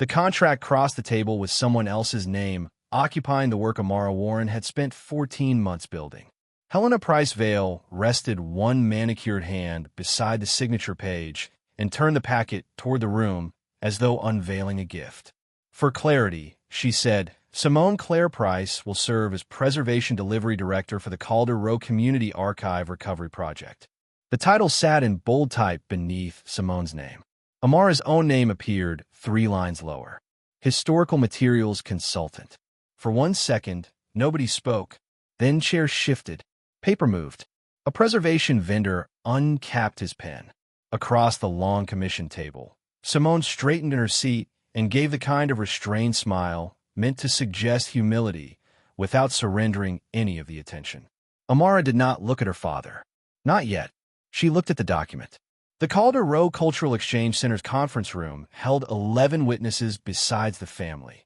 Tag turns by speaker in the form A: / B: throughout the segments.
A: The contract crossed the table with someone else's name, occupying the work Amara Warren had spent 14 months building. Helena Price Vale rested one manicured hand beside the signature page and turned the packet toward the room as though unveiling a gift. For clarity, she said, Simone Claire Price will serve as Preservation Delivery Director for the Calder Row Community Archive Recovery Project. The title sat in bold type beneath Simone's name. Amara's own name appeared 3 lines lower. Historical Materials Consultant. For 1 second, nobody spoke. Then chairs shifted. Paper moved. A preservation vendor uncapped his pen. Across the long commission table, Simone straightened in her seat and gave the kind of restrained smile meant to suggest humility without surrendering any of the attention. Amara did not look at her father. Not yet. She looked at the document. The Calder Row Cultural Exchange Center's conference room held 11 witnesses besides the family.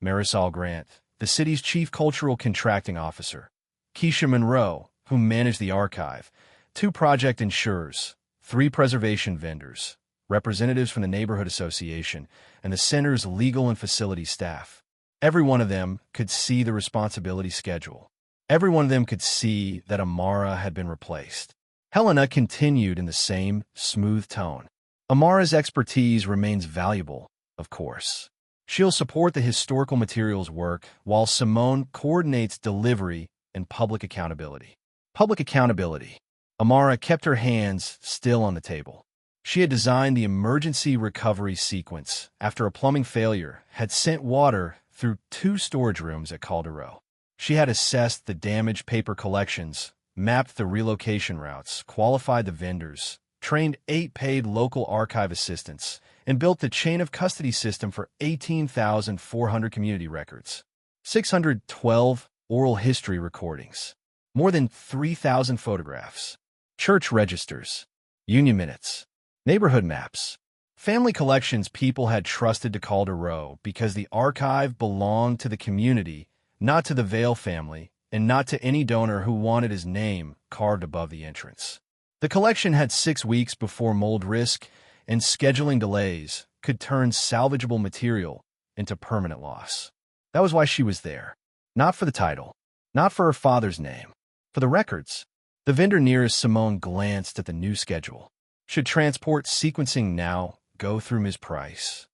A: Marisol Grant, the city's chief cultural contracting officer. Keisha Monroe, who managed the archive. 2 project insurers. 3 preservation vendors. Representatives from the Neighborhood Association, and the center's legal and facility staff. Every one of them could see the responsibility schedule. Every one of them could see that Amara had been replaced. Helena continued in the same smooth tone. Amara's expertise remains valuable, of course. She'll support the historical materials work while Simone coordinates delivery and public accountability. Public accountability. Amara kept her hands still on the table. She had designed the emergency recovery sequence after a plumbing failure had sent water through 2 storage rooms at Calder Row. She had assessed the damaged paper collections, mapped the relocation routes, qualified the vendors, trained 8 paid local archive assistants, and built the chain of custody system for 18,400 community records, 612 oral history recordings, more than 3,000 photographs, church registers, union minutes, neighborhood maps, family collections people had trusted to Calder Row because the archive belonged to the community, not to the Vale family, and not to any donor who wanted his name carved above the entrance. The collection had 6 weeks before mold risk and scheduling delays could turn salvageable material into permanent loss. That was why she was there. Not for the title, not for her father's name, for the records. The vendor nearest Simone glanced at the new schedule. Should transport sequencing now go through Ms. Price?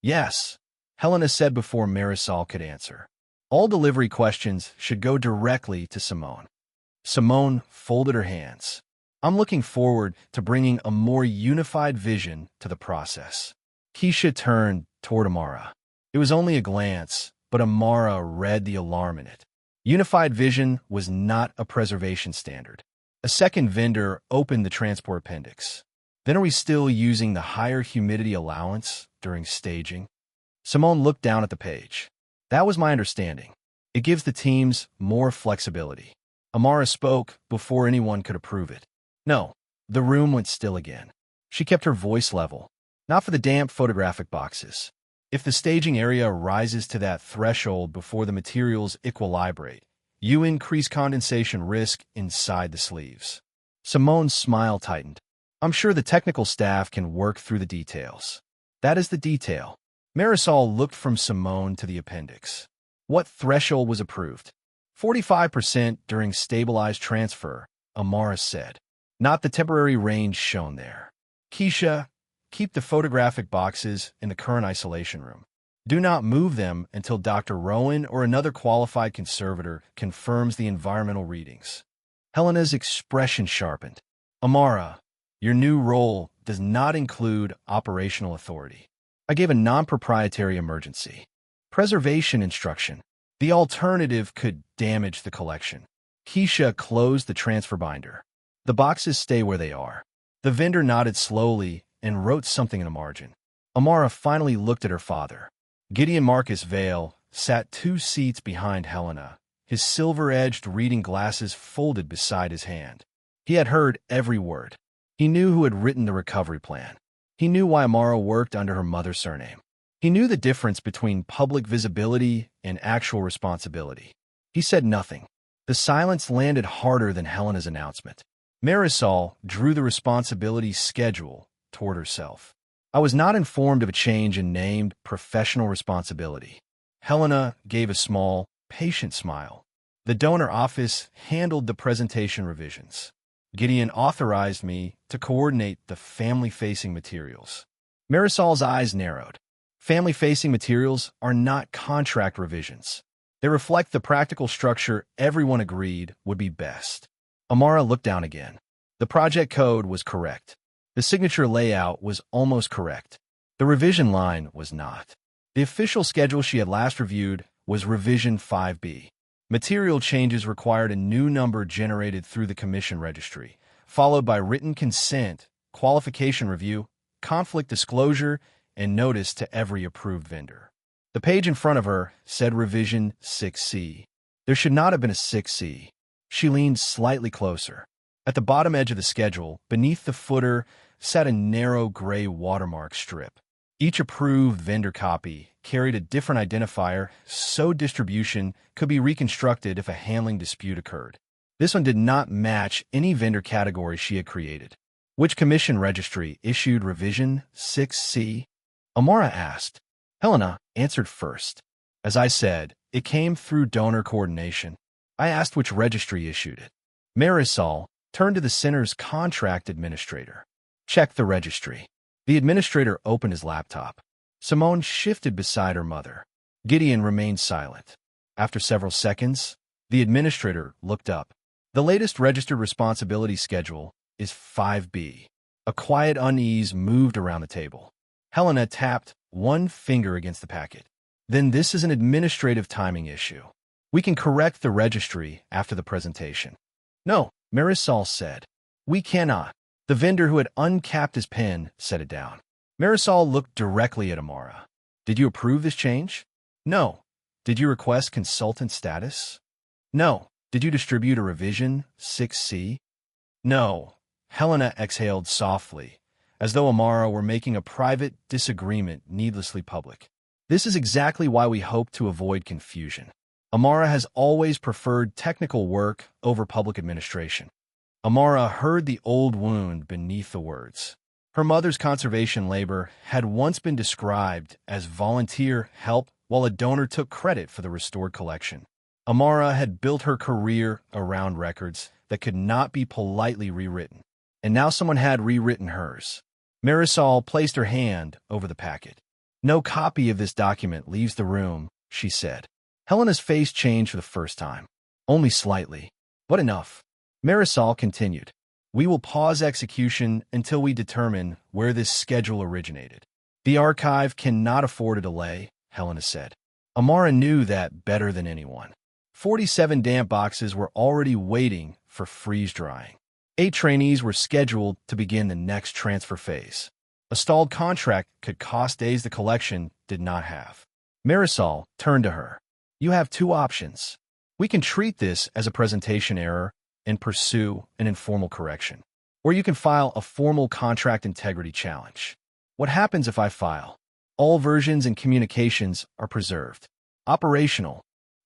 A: Yes, Helena said before Marisol could answer. All delivery questions should go directly to Simone. Simone folded her hands. I'm looking forward to bringing a more unified vision to the process. Keisha turned toward Amara. It was only a glance, but Amara read the alarm in it. Unified vision was not a preservation standard. A second vendor opened the transport appendix. Then are we still using the higher humidity allowance during staging? Simone looked down at the page. That was my understanding. It gives the teams more flexibility. Amara spoke before anyone could approve it. No, the room went still again. She kept her voice level. Not for the damp photographic boxes. If the staging area rises to that threshold before the materials equilibrate, you increase condensation risk inside the sleeves. Simone's smile tightened. I'm sure the technical staff can work through the details. That is the detail. Marisol looked from Simone to the appendix. What threshold was approved? 45% during stabilized transfer, Amara said. Not the temporary range shown there. Keisha, keep the photographic boxes in the current isolation room. Do not move them until Dr. Rowan or another qualified conservator confirms the environmental readings. Helena's expression sharpened. Amara, your new role does not include operational authority. I gave a non-proprietary emergency preservation instruction. The alternative could damage the collection. Keisha closed the transfer binder. The boxes stay where they are. The vendor nodded slowly and wrote something in a margin. Amara finally looked at her father. Gideon Marcus Vale sat 2 seats behind Helena, his silver-edged reading glasses folded beside his hand. He had heard every word. He knew who had written the recovery plan. He knew why Amara worked under her mother's surname. He knew the difference between public visibility and actual responsibility. He said nothing. The silence landed harder than Helena's announcement. Marisol drew the responsibility schedule toward herself. I was not informed of a change in named professional responsibility. Helena gave a small, patient smile. The donor office handled the presentation revisions. Gideon authorized me to coordinate the family-facing materials. Marisol's eyes narrowed. Family-facing materials are not contract revisions. They reflect the practical structure everyone agreed would be best. Amara looked down again. The project code was correct. The signature layout was almost correct. The revision line was not. The official schedule she had last reviewed was Revision 5B. Material changes required a new number generated through the commission registry, followed by written consent, qualification review, conflict disclosure, and notice to every approved vendor. The page in front of her said Revision 6C. There should not have been a 6C. She leaned slightly closer. At the bottom edge of the schedule, beneath the footer, sat a narrow gray watermark strip. Each approved vendor copy carried a different identifier, so distribution could be reconstructed if a handling dispute occurred. This one did not match any vendor category she had created. Which commission registry issued Revision 6C? Amara asked. Helena answered first. As I said, it came through donor coordination. I asked which registry issued it. Marisol turned to the center's contract administrator. Check the registry. The administrator opened his laptop. Simone shifted beside her mother. Gideon remained silent. After several seconds, the administrator looked up. The latest registered responsibility schedule is 5B. A quiet unease moved around the table. Helena tapped one finger against the packet. Then this is an administrative timing issue. We can correct the registry after the presentation. No, Marisol said. We cannot. The vendor who had uncapped his pen set it down. Marisol looked directly at Amara. Did you approve this change? No. Did you request consultant status? No. Did you distribute a Revision 6C? No. Helena exhaled softly, as though Amara were making a private disagreement needlessly public. This is exactly why we hope to avoid confusion. Amara has always preferred technical work over public administration. Amara heard the old wound beneath the words. Her mother's conservation labor had once been described as volunteer help while a donor took credit for the restored collection. Amara had built her career around records that could not be politely rewritten, and now someone had rewritten hers. Marisol placed her hand over the packet. No copy of this document leaves the room, she said. Helena's face changed for the first time. Only slightly, but enough. Marisol continued. We will pause execution until we determine where this schedule originated. The archive cannot afford a delay, Helena said. Amara knew that better than anyone. 47 damp boxes were already waiting for freeze-drying. 8 trainees were scheduled to begin the next transfer phase. A stalled contract could cost days the collection did not have. Marisol turned to her. You have 2 options. We can treat this as a presentation error and pursue an informal correction. Or you can file a formal contract integrity challenge. What happens if I file? All versions and communications are preserved. Operational.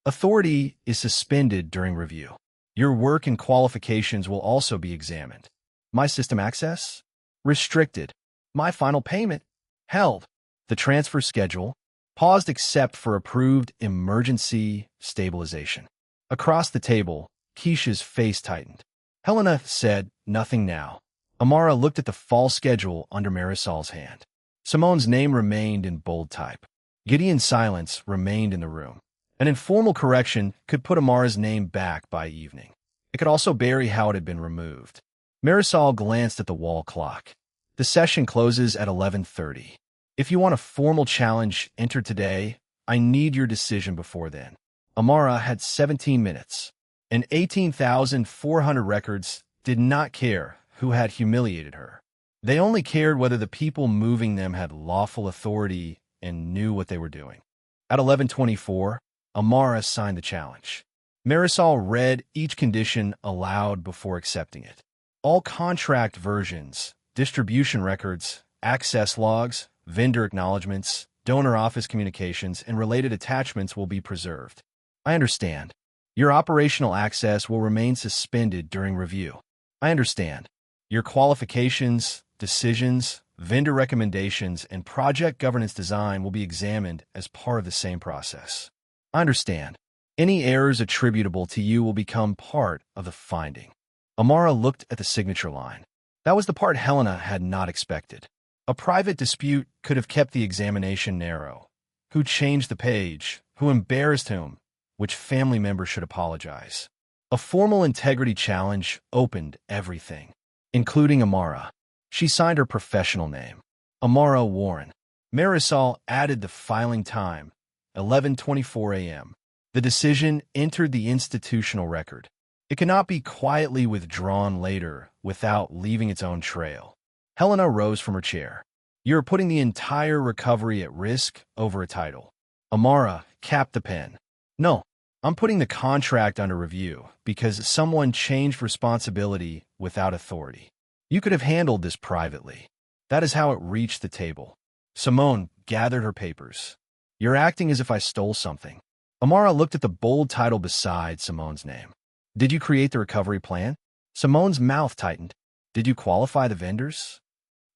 A: Authority is suspended during review. Your work and qualifications will also be examined. My system access? Restricted. My final payment? Held. The transfer schedule? Paused except for approved emergency stabilization. Across the table, Keisha's face tightened. Helena said, nothing now. Amara looked at the fall schedule under Marisol's hand. Simone's name remained in bold type. Gideon's silence remained in the room. An informal correction could put Amara's name back by evening. It could also bury how it had been removed. Marisol glanced at the wall clock. The session closes at 11:30. If you want a formal challenge entered today, I need your decision before then. Amara had 17 minutes. And 18,400 records did not care who had humiliated her. They only cared whether the people moving them had lawful authority and knew what they were doing. At 11:24, Amara signed the challenge. Marisol read each condition aloud before accepting it. All contract versions, distribution records, access logs, vendor acknowledgments, donor office communications, and related attachments will be preserved. I understand. Your operational access will remain suspended during review. I understand. Your qualifications, decisions, vendor recommendations, and project governance design will be examined as part of the same process. I understand. Any errors attributable to you will become part of the finding. Amara looked at the signature line. That was the part Helena had not expected. A private dispute could have kept the examination narrow. Who changed the page? Who embarrassed whom? Which family member should apologize? A formal integrity challenge opened everything, including Amara. She signed her professional name, Amara Warren. Marisol added the filing time, 11:24 a.m. The decision entered the institutional record. It cannot be quietly withdrawn later without leaving its own trail. Helena rose from her chair. You're putting the entire recovery at risk over a title. Amara capped the pen. No, I'm putting the contract under review because someone changed responsibility without authority. You could have handled this privately. That is how it reached the table. Simone gathered her papers. You're acting as if I stole something. Amara looked at the bold title beside Simone's name. Did you create the recovery plan? Simone's mouth tightened. Did you qualify the vendors?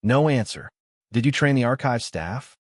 A: No answer. Did you train the archive staff?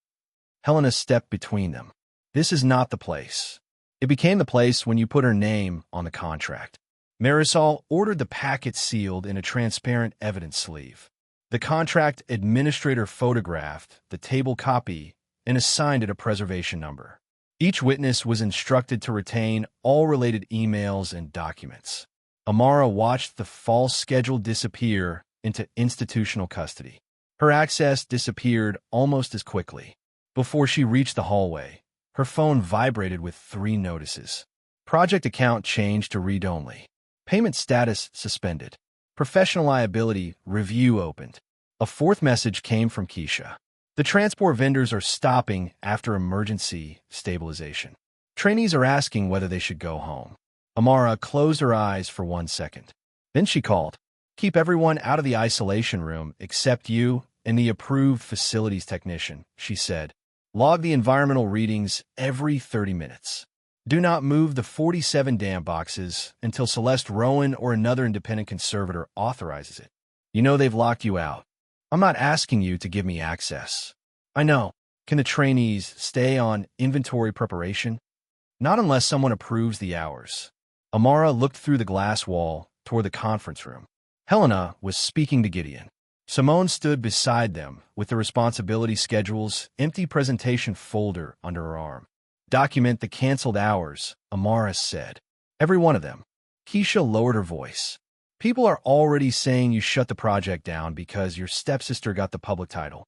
A: Helena stepped between them. This is not the place. It became the place when you put her name on the contract. Marisol ordered the packet sealed in a transparent evidence sleeve. The contract administrator photographed the table copy and assigned it a preservation number. Each witness was instructed to retain all related emails and documents. Amara watched the false schedule disappear into institutional custody. Her access disappeared almost as quickly. Before she reached the hallway, her phone vibrated with 3 notices. Project account changed to read-only. Payment status suspended. Professional liability review opened. A 4th message came from Keisha. The transport vendors are stopping after emergency stabilization. Trainees are asking whether they should go home. Amara closed her eyes for 1 second. Then she called. Keep everyone out of the isolation room except you and the approved facilities technician, she said. Log the environmental readings every 30 minutes. Do not move the 47 dam boxes until Celeste Rowan or another independent conservator authorizes it. You know they've locked you out. I'm not asking you to give me access. I know. Can the trainees stay on inventory preparation? Not unless someone approves the hours. Amara looked through the glass wall toward the conference room. Helena was speaking to Gideon. Simone stood beside them with the responsibility schedule's empty presentation folder under her arm. Document the canceled hours, Amara said. Every one of them. Keisha lowered her voice. People are already saying you shut the project down because your stepsister got the public title.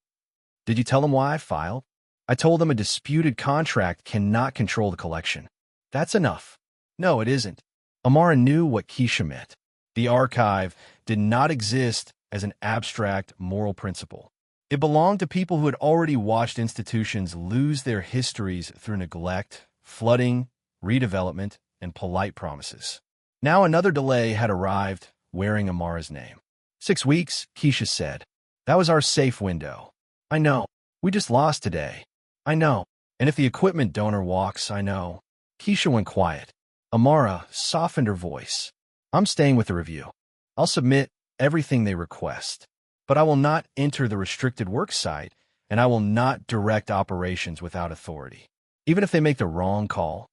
A: Did you tell them why I filed? I told them a disputed contract cannot control the collection. That's enough. No, it isn't. Amara knew what Keisha meant. The archive did not exist as an abstract moral principle. It belonged to people who had already watched institutions lose their histories through neglect, flooding, redevelopment, and polite promises. Now another delay had arrived, wearing Amara's name. 6 weeks, Keisha said. That was our safe window. I know. We just lost today. I know. And if the equipment donor walks, I know. Keisha went quiet. Amara softened her voice. I'm staying with the review. I'll submit everything they request. But I will not enter the restricted work site, and I will not direct operations without authority. Even if they make the wrong call,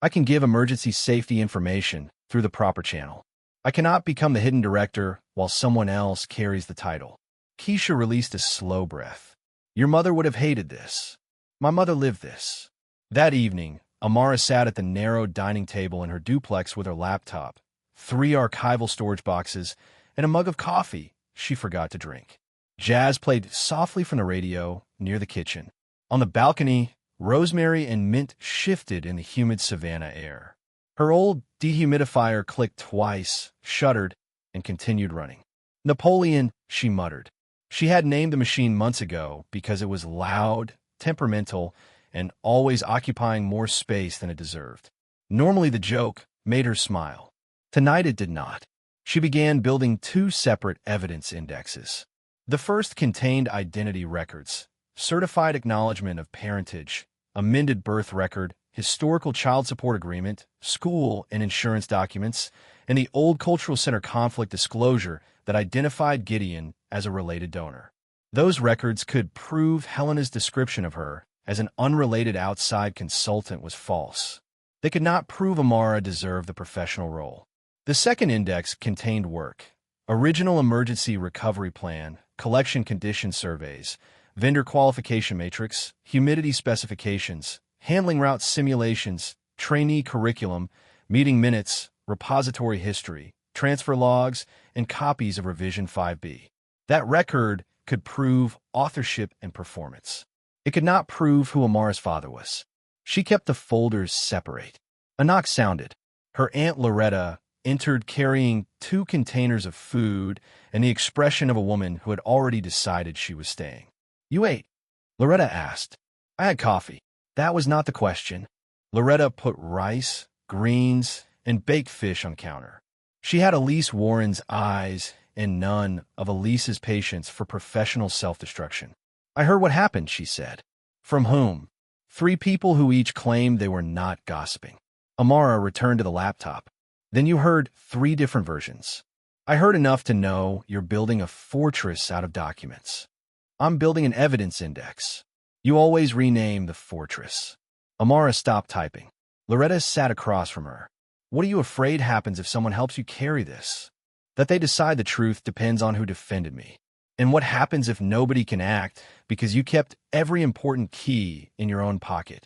A: I can give emergency safety information through the proper channel. I cannot become the hidden director while someone else carries the title. Keisha released a slow breath. Your mother would have hated this. My mother lived this. That evening, Amara sat at the narrow dining table in her duplex with her laptop, 3 archival storage boxes, and a mug of coffee she forgot to drink. Jazz played softly from the radio near the kitchen. On the balcony, rosemary and mint shifted in the humid savanna air. Her old dehumidifier clicked twice, shuddered, and continued running. Napoleon, she muttered. She had named the machine months ago because it was loud, temperamental, and always occupying more space than it deserved. Normally the joke made her smile. Tonight it did not. She began building 2 separate evidence indexes. The first contained identity records, certified acknowledgement of parentage, amended birth record, historical child support agreement, school and insurance documents, and the old Cultural Center conflict disclosure that identified Gideon as a related donor. Those records could prove Helena's description of her as an unrelated outside consultant was false. They could not prove Amara deserved the professional role. The second index contained work: original emergency recovery plan, collection condition surveys, vendor qualification matrix, humidity specifications, handling route simulations, trainee curriculum, meeting minutes, repository history, transfer logs, and copies of Revision 5B. That record could prove authorship and performance. It could not prove who Amara's father was. She kept the folders separate. A knock sounded. Her Aunt Loretta entered carrying 2 containers of food and the expression of a woman who had already decided she was staying. "You ate?" Loretta asked. "I had coffee." That was not the question. Loretta put rice, greens, and baked fish on counter. She had Elise Warren's eyes and none of Elise's patience for professional self-destruction. "I heard what happened," she said. "From whom?" 3 people who each claimed they were not gossiping. Amara returned to the laptop. "Then you heard 3 different versions." "I heard enough to know you're building a fortress out of documents." "I'm building an evidence index." "You always rename the fortress." Amara stopped typing. Loretta sat across from her. "What are you afraid happens if someone helps you carry this?" "That they decide the truth depends on who defended me." "And what happens if nobody can act because you kept every important key in your own pocket?"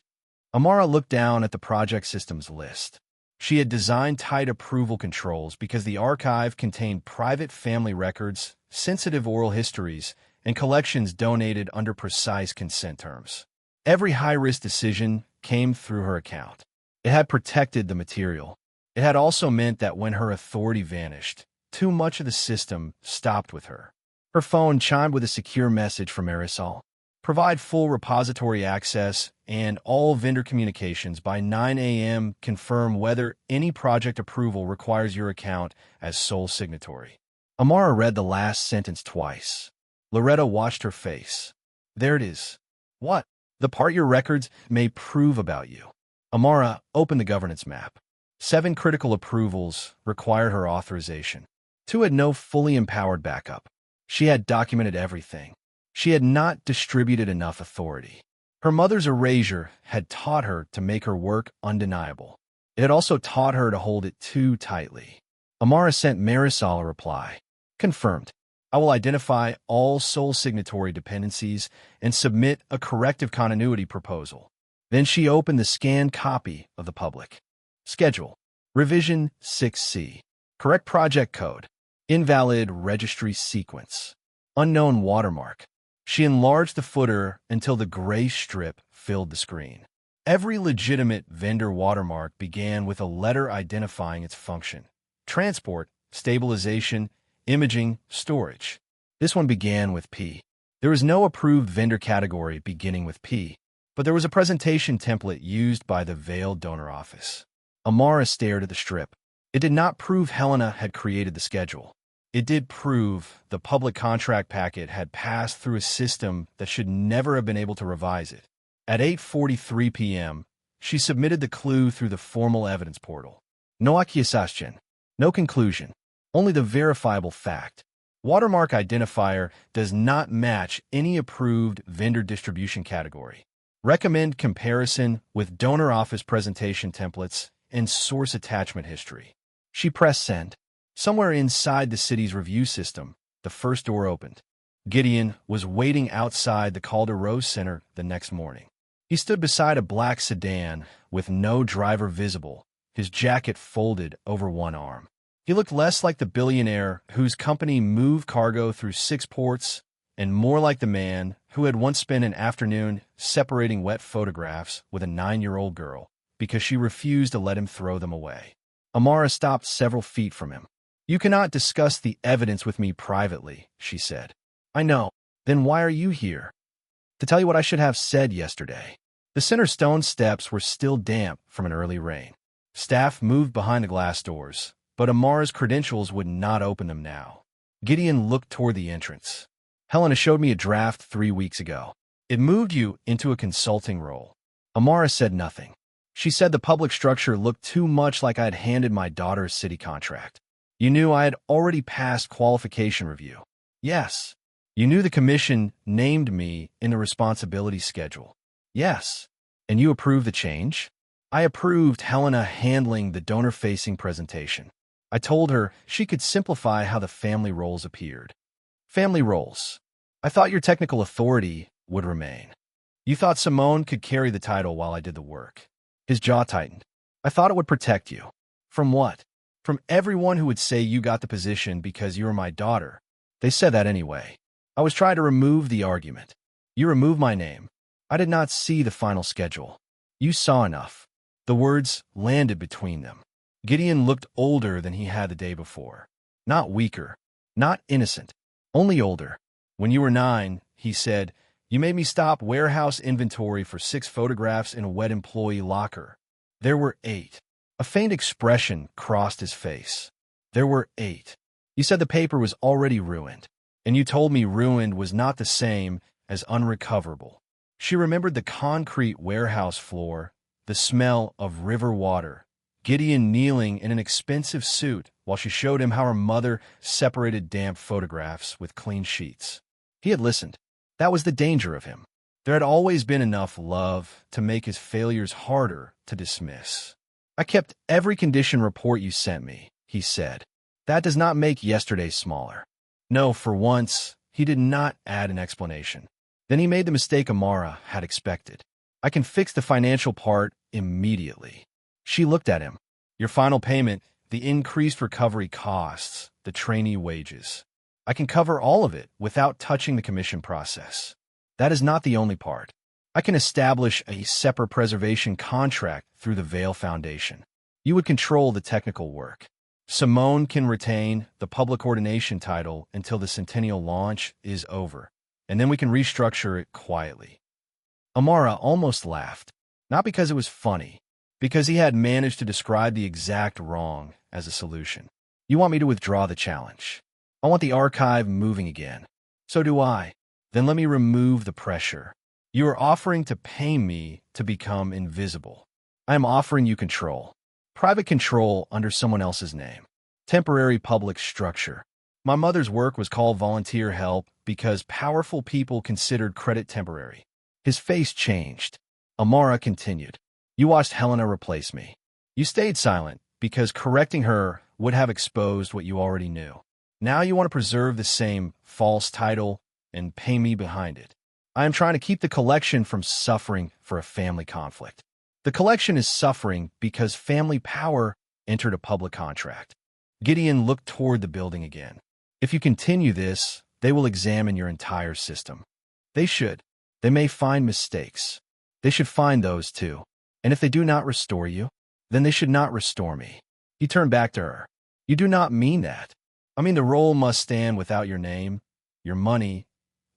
A: Amara looked down at the project systems list. She had designed tight approval controls because the archive contained private family records, sensitive oral histories, and collections donated under precise consent terms. Every high-risk decision came through her account. It had protected the material. It had also meant that when her authority vanished, too much of the system stopped with her. Her phone chimed with a secure message from HEIRESS. "Provide full repository access and all vendor communications by 9 a.m. Confirm whether any project approval requires your account as sole signatory." Amara read the last sentence twice. Loretta watched her face. "There it is." "What?" "The part your records may prove about you." Amara opened the governance map. 7 critical approvals required her authorization. 2 had no fully empowered backup. She had documented everything. She had not distributed enough authority. Her mother's erasure had taught her to make her work undeniable. It had also taught her to hold it too tightly. Amara sent Marisol a reply. "Confirmed. I will identify all sole signatory dependencies and submit a corrective continuity proposal." Then she opened the scanned copy of the public. Schedule: Revision 6C. Correct project code. Invalid registry sequence. Unknown watermark. She enlarged the footer until the gray strip filled the screen. Every legitimate vendor watermark began with a letter identifying its function: transport, stabilization, imaging, storage. This one began with P. There was no approved vendor category beginning with P, but there was a presentation template used by the veiled donor office. Amara stared at the strip. It did not prove Helena had created the schedule. It did prove the public contract packet had passed through a system that should never have been able to revise it. At 8:43 p.m., she submitted the clue through the formal evidence portal. No accusation, no conclusion, only the verifiable fact. Watermark identifier does not match any approved vendor distribution category. Recommend comparison with donor office presentation templates and source attachment history. She pressed send. Somewhere inside the city's review system, the first door opened. Gideon was waiting outside the Calder Rose Center the next morning. He stood beside a black sedan with no driver visible, his jacket folded over one arm. He looked less like the billionaire whose company moved cargo through 6 ports and more like the man who had once spent an afternoon separating wet photographs with a 9-year-old girl because she refused to let him throw them away. Amara stopped several feet from him. "You cannot discuss the evidence with me privately," she said. "I know. Then why are you here?" "To tell you what I should have said yesterday." The center stone steps were still damp from an early rain. Staff moved behind the glass doors, but Amara's credentials would not open them now. Gideon looked toward the entrance. "Helena showed me a draft 3 weeks ago. It moved you into a consulting role." Amara said nothing. She said the public structure looked too much like I had handed my daughter a city contract. "You knew I had already passed qualification review." "Yes." You knew the commission named me in the responsibility schedule. Yes. And you approved the change? I approved Helena handling the donor-facing presentation. I told her she could simplify how the family roles appeared. Family roles. I thought your technical authority would remain. You thought Simone could carry the title while I did the work. His jaw tightened. I thought it would protect you. From what? From everyone who would say you got the position because you were my daughter. They said that anyway. I was trying to remove the argument. You removed my name. I did not see the final schedule. You saw enough. The words landed between them. Gideon looked older than he had the day before. Not weaker. Not innocent. Only older. When you were 9, he said, you made me stop warehouse inventory for 6 photographs in a wet employee locker. There were 8. A faint expression crossed his face. There were 8. You said the paper was already ruined, and you told me ruined was not the same as unrecoverable. She remembered the concrete warehouse floor, the smell of river water, Gideon kneeling in an expensive suit while she showed him how her mother separated damp photographs with clean sheets. He had listened. That was the danger of him. There had always been enough love to make his failures harder to dismiss. I kept every condition report you sent me, he said. That does not make yesterday smaller. No, for once, he did not add an explanation. Then he made the mistake Amara had expected. I can fix the financial part immediately. She looked at him. Your final payment, the increased recovery costs, the trainee wages. I can cover all of it without touching the commission process. That is not the only part. I can establish a separate preservation contract through the Vail Foundation. You would control the technical work. Simone can retain the public ordination title until the centennial launch is over, and then we can restructure it quietly. Amara almost laughed, not because it was funny, because he had managed to describe the exact wrong as a solution. You want me to withdraw the challenge? I want the archive moving again. So do I. Then let me remove the pressure. You are offering to pay me to become invisible. I am offering you control. Private control under someone else's name. Temporary public structure. My mother's work was called volunteer help because powerful people considered credit temporary. His face changed. Amara continued. You watched Helena replace me. You stayed silent because correcting her would have exposed what you already knew. Now you want to preserve the same false title and pay me behind it. I am trying to keep the collection from suffering for a family conflict. The collection is suffering because family power entered a public contract. Gideon looked toward the building again. If you continue this, they will examine your entire system. They should. They may find mistakes. They should find those too. And if they do not restore you, then they should not restore me. He turned back to her. You do not mean that. I mean the role must stand without your name, your money,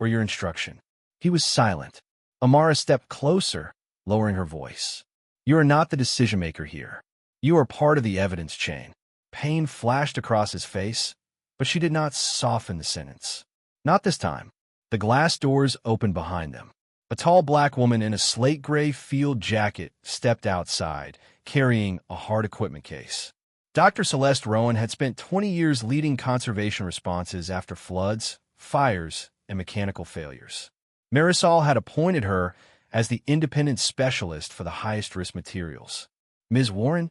A: or your instruction. He was silent. Amara stepped closer, lowering her voice. You are not the decision-maker here. You are part of the evidence chain. Pain flashed across his face, but she did not soften the sentence. Not this time. The glass doors opened behind them. A tall black woman in a slate-gray field jacket stepped outside, carrying a hard equipment case. Dr. Celeste Rowan had spent 20 years leading conservation responses after floods, fires, and mechanical failures. Marisol had appointed her as the independent specialist for the highest-risk materials. Ms. Warren?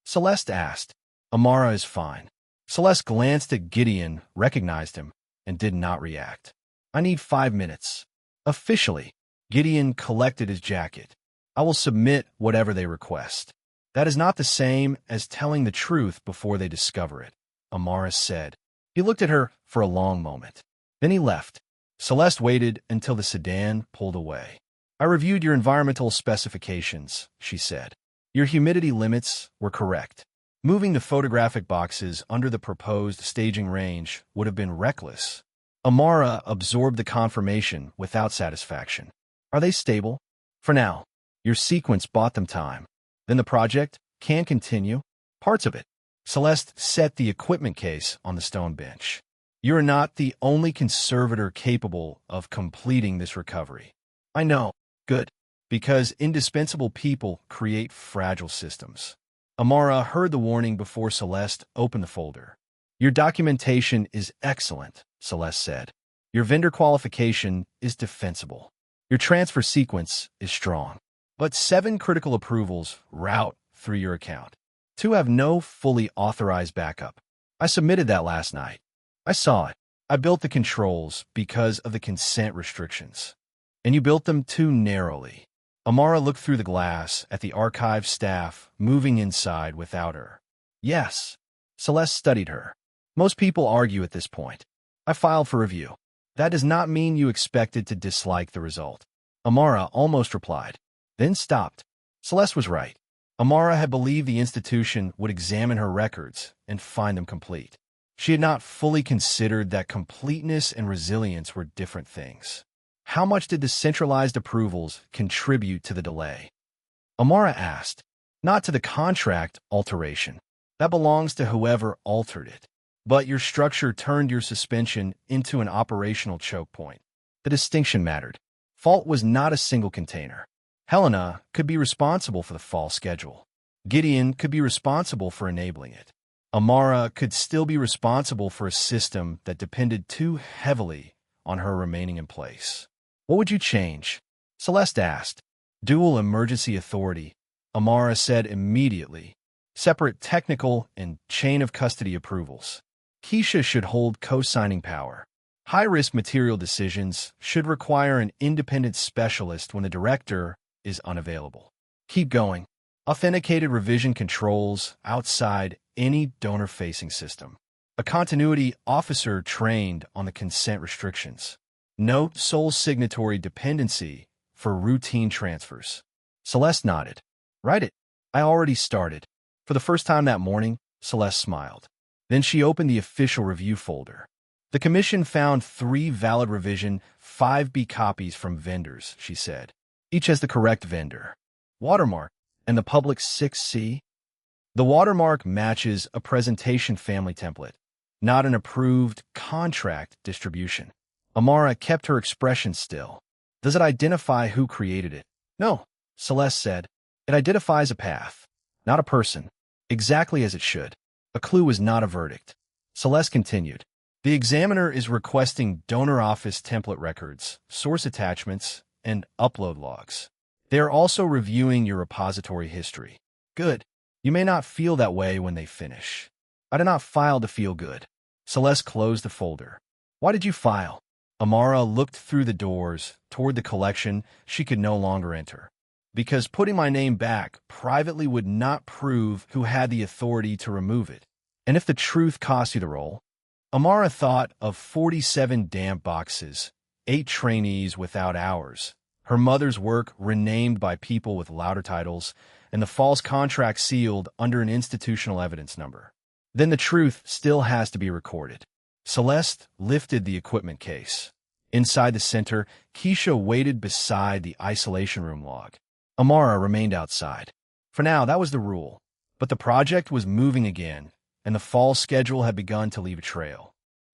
A: Celeste asked. Amara is fine. Celeste glanced at Gideon, recognized him, and did not react. I need 5 minutes. Officially, Gideon collected his jacket. I will submit whatever they request. That is not the same as telling the truth before they discover it, Amara said. He looked at her for a long moment. Then he left. Celeste waited until the sedan pulled away. I reviewed your environmental specifications, she said. Your humidity limits were correct. Moving the photographic boxes under the proposed staging range would have been reckless. Amara absorbed the confirmation without satisfaction. Are they stable? For now. Your sequence bought them time. Then the project can continue. Parts of it. Celeste set the equipment case on the stone bench. You are not the only conservator capable of completing this recovery. I know. Good. Because indispensable people create fragile systems. Amara heard the warning before Celeste opened the folder. Your documentation is excellent, Celeste said. Your vendor qualification is defensible. Your transfer sequence is strong. But 7 critical approvals route through your account. 2 have no fully authorized backup. I submitted that last night. I saw it. I built the controls because of the consent restrictions. And you built them too narrowly. Amara looked through the glass at the archive staff moving inside without her. Yes. Celeste studied her. Most people argue at this point. I filed for review. That does not mean you expected to dislike the result. Amara almost replied, then stopped. Celeste was right. Amara had believed the institution would examine her records and find them complete. She had not fully considered that completeness and resilience were different things. How much did the centralized approvals contribute to the delay? Amara asked. Not to the contract alteration. That belongs to whoever altered it. But your structure turned your suspension into an operational choke point. The distinction mattered. Fault was not a single container. Helena could be responsible for the fall schedule. Gideon could be responsible for enabling it. Amara could still be responsible for a system that depended too heavily on her remaining in place. What would you change? Celeste asked. Dual emergency authority, Amara said immediately. Separate technical and chain of custody approvals. Keisha should hold co-signing power. High-risk material decisions should require an independent specialist when the director is unavailable. Keep going. Authenticated revision controls outside any donor-facing system. A continuity officer trained on the consent restrictions. No sole signatory dependency for routine transfers. Celeste nodded. Write it. I already started. For the first time that morning, Celeste smiled. Then she opened the official review folder. The commission found 3 valid revision 5B copies from vendors, she said. Each has the correct vendor. Watermark and the public 6C. The watermark matches a presentation family template, not an approved contract distribution. Amara kept her expression still. Does it identify who created it? No, Celeste said. It identifies a path, not a person, exactly as it should. A clue is not a verdict. Celeste continued. The examiner is requesting donor office template records, source attachments, and upload logs. They are also reviewing your repository history. Good. You may not feel that way when they finish. I did not file to feel good. Celeste closed the folder. Why did you file? Amara looked through the doors toward the collection she could no longer enter. Because putting my name back privately would not prove who had the authority to remove it. And if the truth cost you the role? Amara thought of 47 damp boxes, 8 trainees without hours, her mother's work renamed by people with louder titles, and the false contract sealed under an institutional evidence number. Then the truth still has to be recorded. Celeste lifted the equipment case. Inside the center, Keisha waited beside the isolation room log. Amara remained outside. For now, that was the rule. But the project was moving again, and the fall schedule had begun to leave a trail.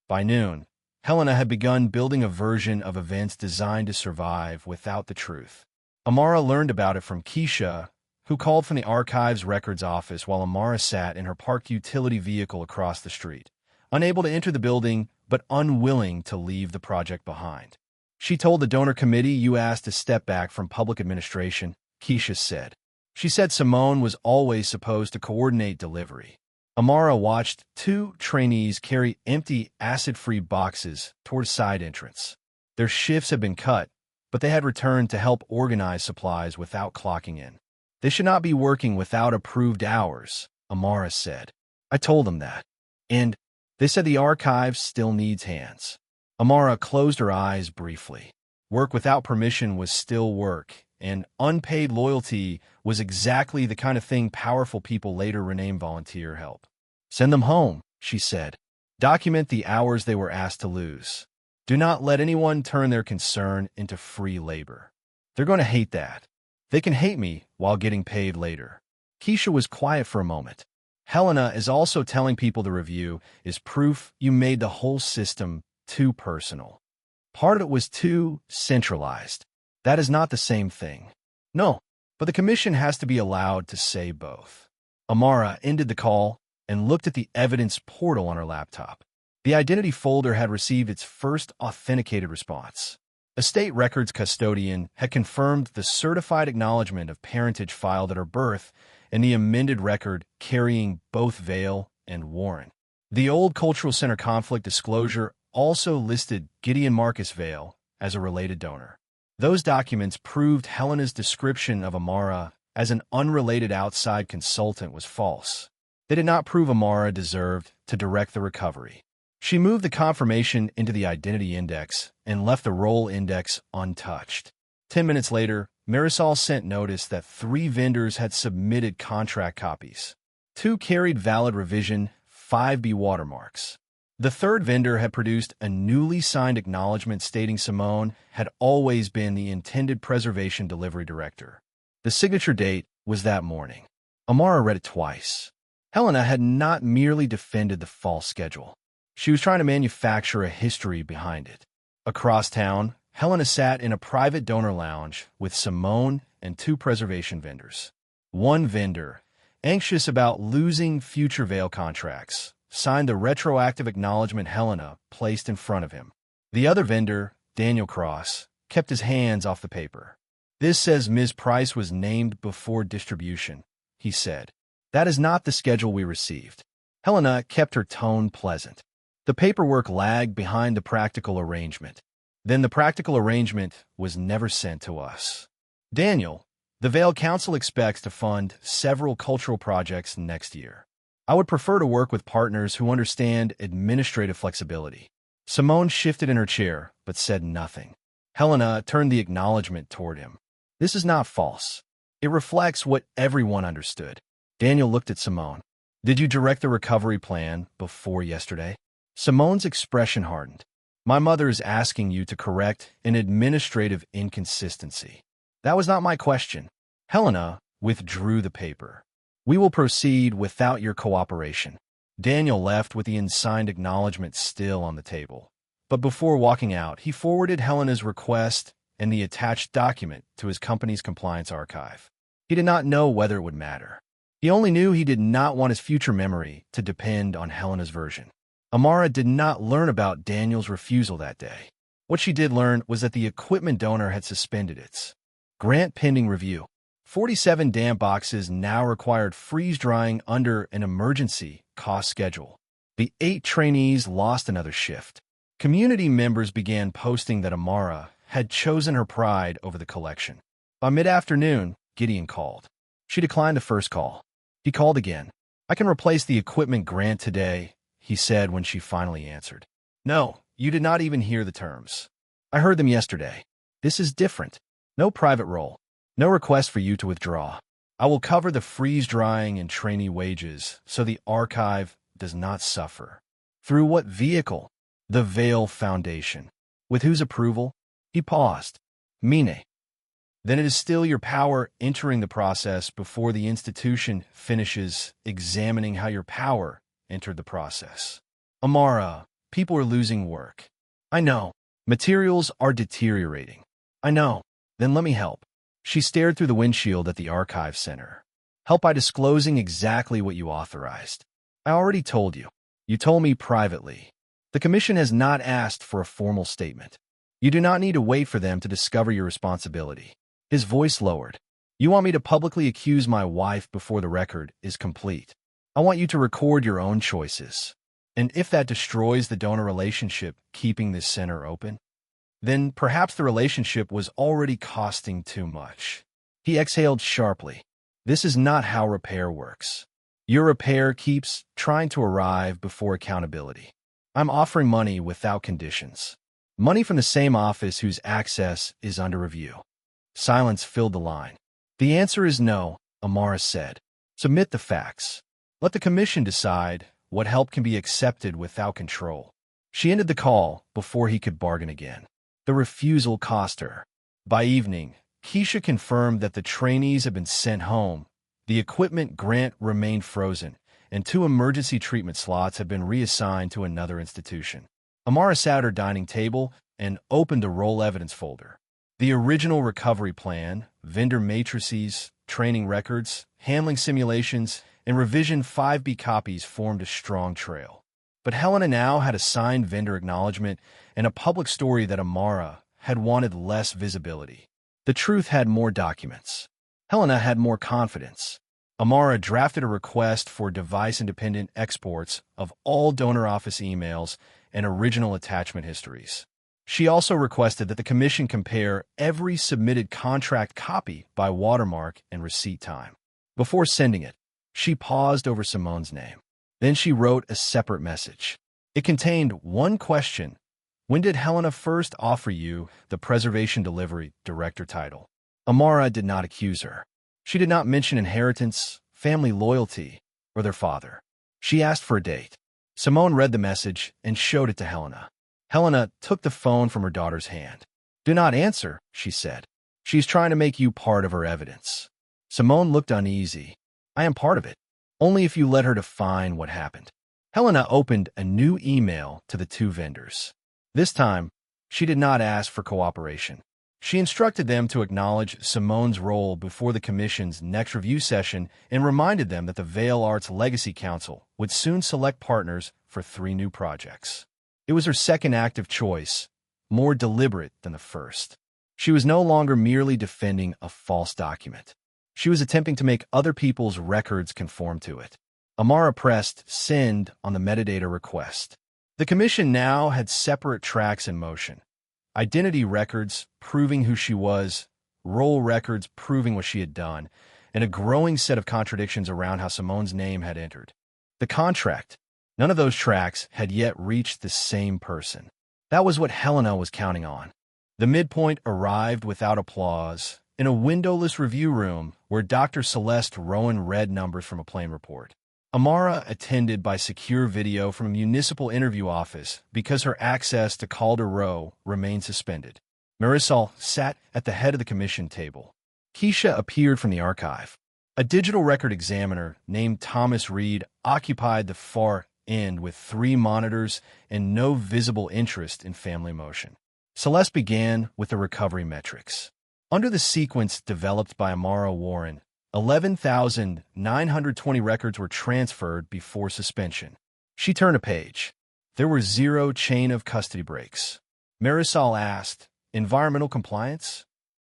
A: By noon, Helena had begun building a version of events designed to survive without the truth. Amara learned about it from Keisha, who called from the archives records office while Amara sat in her parked utility vehicle across the street, unable to enter the building but unwilling to leave the project behind. She told the donor committee you asked to step back from public administration, Keisha said. She said Simone was always supposed to coordinate delivery. Amara watched 2 trainees carry empty, acid-free boxes toward side entrance. Their shifts had been cut, but they had returned to help organize supplies without clocking in. They should not be working without approved hours, Amara said. I told them that. And they said the archive still needs hands. Amara closed her eyes briefly. Work without permission was still work, and unpaid loyalty was exactly the kind of thing powerful people later rename volunteer help. Send them home, she said. Document the hours they were asked to lose. Do not let anyone turn their concern into free labor. They're going to hate that. They can hate me while getting paid later. Keisha was quiet for a moment. Helena is also telling people the review is proof you made the whole system too personal. Part of it was too centralized. That is not the same thing. No, but the commission has to be allowed to say both. Amara ended the call and looked at the evidence portal on her laptop. The identity folder had received its first authenticated response. A state records custodian had confirmed the certified acknowledgement of parentage filed at her birth and the amended record carrying both Vale and Warren. The old Cultural Center conflict disclosure also listed Gideon Marcus Vale as a related donor. Those documents proved Helena's description of Amara as an unrelated outside consultant was false. They did not prove Amara deserved to direct the recovery. She moved the confirmation into the identity index and left the role index untouched. 10 minutes later, Marisol sent notice that 3 vendors had submitted contract copies. 2 carried valid revision 5B watermarks. The 3rd vendor had produced a newly signed acknowledgement stating Simone had always been the intended preservation delivery director. The signature date was that morning. Amara read it twice. Helena had not merely defended the false schedule. She was trying to manufacture a history behind it. Across town, Helena sat in a private donor lounge with Simone and 2 preservation vendors. One vendor, anxious about losing future Vale contracts, signed the retroactive acknowledgement Helena placed in front of him. The other vendor, Daniel Cross, kept his hands off the paper. "This says Ms. Price was named before distribution," he said. "That is not the schedule we received." Helena kept her tone pleasant. The paperwork lagged behind the practical arrangement. Then the practical arrangement was never sent to us. "Daniel, the Vale Council expects to fund several cultural projects next year. I would prefer to work with partners who understand administrative flexibility." Simone shifted in her chair, but said nothing. Helena turned the acknowledgement toward him. "This is not false. It reflects what everyone understood." Daniel looked at Simone. "Did you direct the recovery plan before yesterday?" Simone's expression hardened. "My mother is asking you to correct an administrative inconsistency." "That was not my question." Helena withdrew the paper. "We will proceed without your cooperation." Daniel left with the unsigned acknowledgement still on the table. But before walking out, he forwarded Helena's request and the attached document to his company's compliance archive. He did not know whether it would matter. He only knew he did not want his future memory to depend on Helena's version. Amara did not learn about Daniel's refusal that day. What she did learn was that the equipment donor had suspended its grant pending review. 47 dam boxes now required freeze-drying under an emergency cost schedule. The 8 trainees lost another shift. Community members began posting that Amara had chosen her pride over the collection. By mid-afternoon, Gideon called. She declined the first call. He called again. "I can replace the equipment grant today," he said when she finally answered. "No, you did not even hear the terms. I heard them yesterday. This is different. No private role. No request for you to withdraw. I will cover the freeze-drying and trainee wages so the archive does not suffer." "Through what vehicle?" "The Vale Foundation." "With whose approval?" He paused. "Mine." "Then it is still your power entering the process before the institution finishes examining how your power entered the process." "Amara, people are losing work." "I know. Materials are deteriorating." "I know." "Then let me help." She stared through the windshield at the archive center. "Help by disclosing exactly what you authorized." "I already told you. You told me privately. The commission has not asked for a formal statement. You do not need to wait for them to discover your responsibility." His voice lowered. "You want me to publicly accuse my wife before the record is complete. I want you to record your own choices. And if that destroys the donor relationship keeping this center open, then perhaps the relationship was already costing too much." He exhaled sharply. "This is not how repair works. Your repair keeps trying to arrive before accountability. I'm offering money without conditions. Money from the same office whose access is under review." Silence filled the line. "The answer is no," Amara said. "Submit the facts. Let the commission decide what help can be accepted without control." She ended the call before he could bargain again. The refusal cost her. By evening, Keisha confirmed that the trainees had been sent home, the equipment grant remained frozen, and 2 emergency treatment slots had been reassigned to another institution. Amara sat at her dining table and opened the roll evidence folder. The original recovery plan, vendor matrices, training records, handling simulations, and revision 5B copies formed a strong trail. But Helena now had a signed vendor acknowledgement and a public story that Amara had wanted less visibility. The truth had more documents. Helena had more confidence. Amara drafted a request for device-independent exports of all donor office emails and original attachment histories. She also requested that the commission compare every submitted contract copy by watermark and receipt time. Before sending it, she paused over Simone's name. Then she wrote a separate message. It contained one question. When did Helena first offer you the Preservation Delivery Director title? Amara did not accuse her. She did not mention inheritance, family loyalty, or their father. She asked for a date. Simone read the message and showed it to Helena. Helena took the phone from her daughter's hand. "Do not answer," she said. "She's trying to make you part of her evidence." Simone looked uneasy. "I am part of it. Only if you let her define what happened." Helena opened a new email to the two vendors. This time, she did not ask for cooperation. She instructed them to acknowledge Simone's role before the commission's next review session and reminded them that the Vale Arts Legacy Council would soon select partners for 3 new projects. It was her second active choice, more deliberate than the first. She was no longer merely defending a false document. She was attempting to make other people's records conform to it. Amara pressed send on the metadata request. The commission now had separate tracks in motion. Identity records proving who she was, role records proving what she had done, and a growing set of contradictions around how Simone's name had entered. The contract. None of those tracks had yet reached the same person. That was what Helena was counting on. The midpoint arrived without applause in a windowless review room where Dr. Celeste Rowan read numbers from a plane report. Amara attended by secure video from a municipal interview office because her access to Calder Row remained suspended. Marisol sat at the head of the commission table. Keisha appeared from the archive. A digital record examiner named Thomas Reed occupied the far end with 3 monitors and no visible interest in family motion. Celeste began with the recovery metrics. Under the sequence developed by Amara Warren, 11,920 records were transferred before suspension. She turned a page. There were 0 chain of custody breaks. Marisol asked, "Environmental compliance?"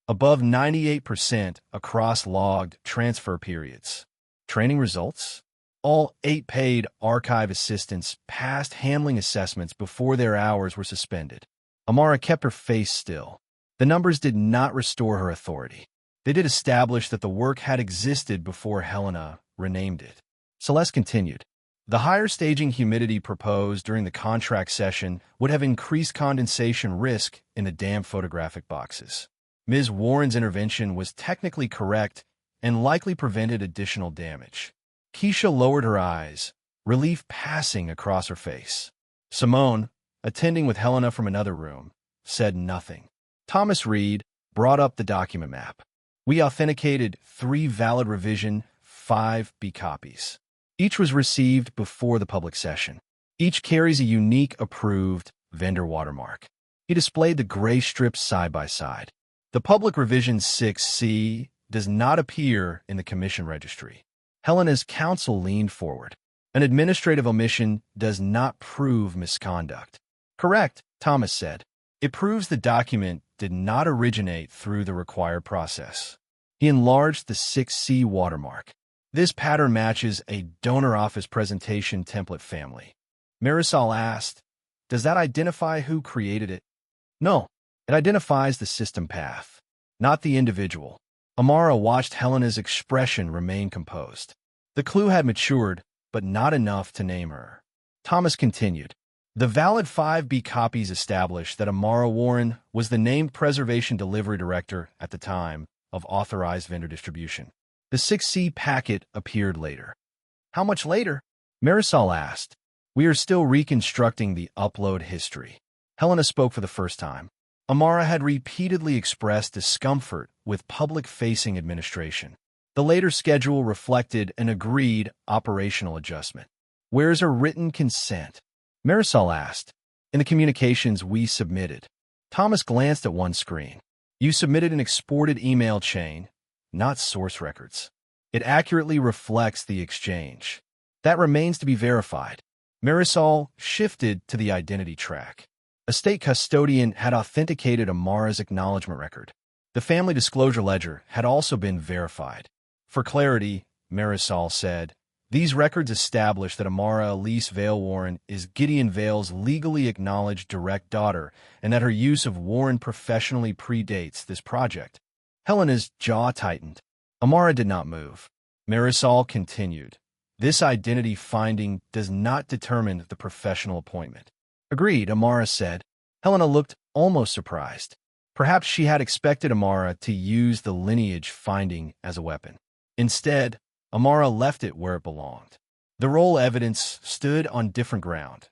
A: Above 98% across logged transfer periods. Training results? All 8 paid archive assistants passed handling assessments before their hours were suspended. Amara kept her face still. The numbers did not restore her authority. They did establish that the work had existed before Helena renamed it. Celeste continued. The higher staging humidity proposed during the contract session would have increased condensation risk in the damp photographic boxes. Ms. Warren's intervention was technically correct and likely prevented additional damage. Keisha lowered her eyes, relief passing across her face. Simone, attending with Helena from another room, said nothing. Thomas Reed brought up the document map. We authenticated 3 valid revision 5B copies. Each was received before the public session. Each carries a unique approved vendor watermark. He displayed the gray strips side by side. The public revision 6C does not appear in the commission registry. Helena's counsel leaned forward. An administrative omission does not prove misconduct. Correct, Thomas said. It proves the document did not originate through the required process. He enlarged the 6C watermark. This pattern matches a donor office presentation template family. Marisol asked, "Does that identify who created it?" No, it identifies the system path, not the individual. Amara watched Helena's expression remain composed. The clue had matured, but not enough to name her. Thomas continued. The valid 5B copies established that Amara Warren was the named Preservation Delivery Director at the time of authorized vendor distribution. The 6C packet appeared later. How much later? Marisol asked. We are still reconstructing the upload history. Helena spoke for the first time. Amara had repeatedly expressed discomfort with public-facing administration. The later schedule reflected an agreed operational adjustment. Where's her written consent? Marisol asked. In the communications we submitted. Thomas glanced at one screen. You submitted an exported email chain, not source records. It accurately reflects the exchange. That remains to be verified. Marisol shifted to the identity track. A state custodian had authenticated Amara's acknowledgement record. The family disclosure ledger had also been verified. For clarity, Marisol said, these records establish that Amara Elise Vale Warren is Gideon Vale's legally acknowledged direct daughter and that her use of Warren professionally predates this project. Helena's jaw tightened. Amara did not move. Marisol continued, this identity finding does not determine the professional appointment. Agreed, Amara said. Helena looked almost surprised. Perhaps she had expected Amara to use the lineage finding as a weapon. Instead, Amara left it where it belonged. The role evidence stood on different ground.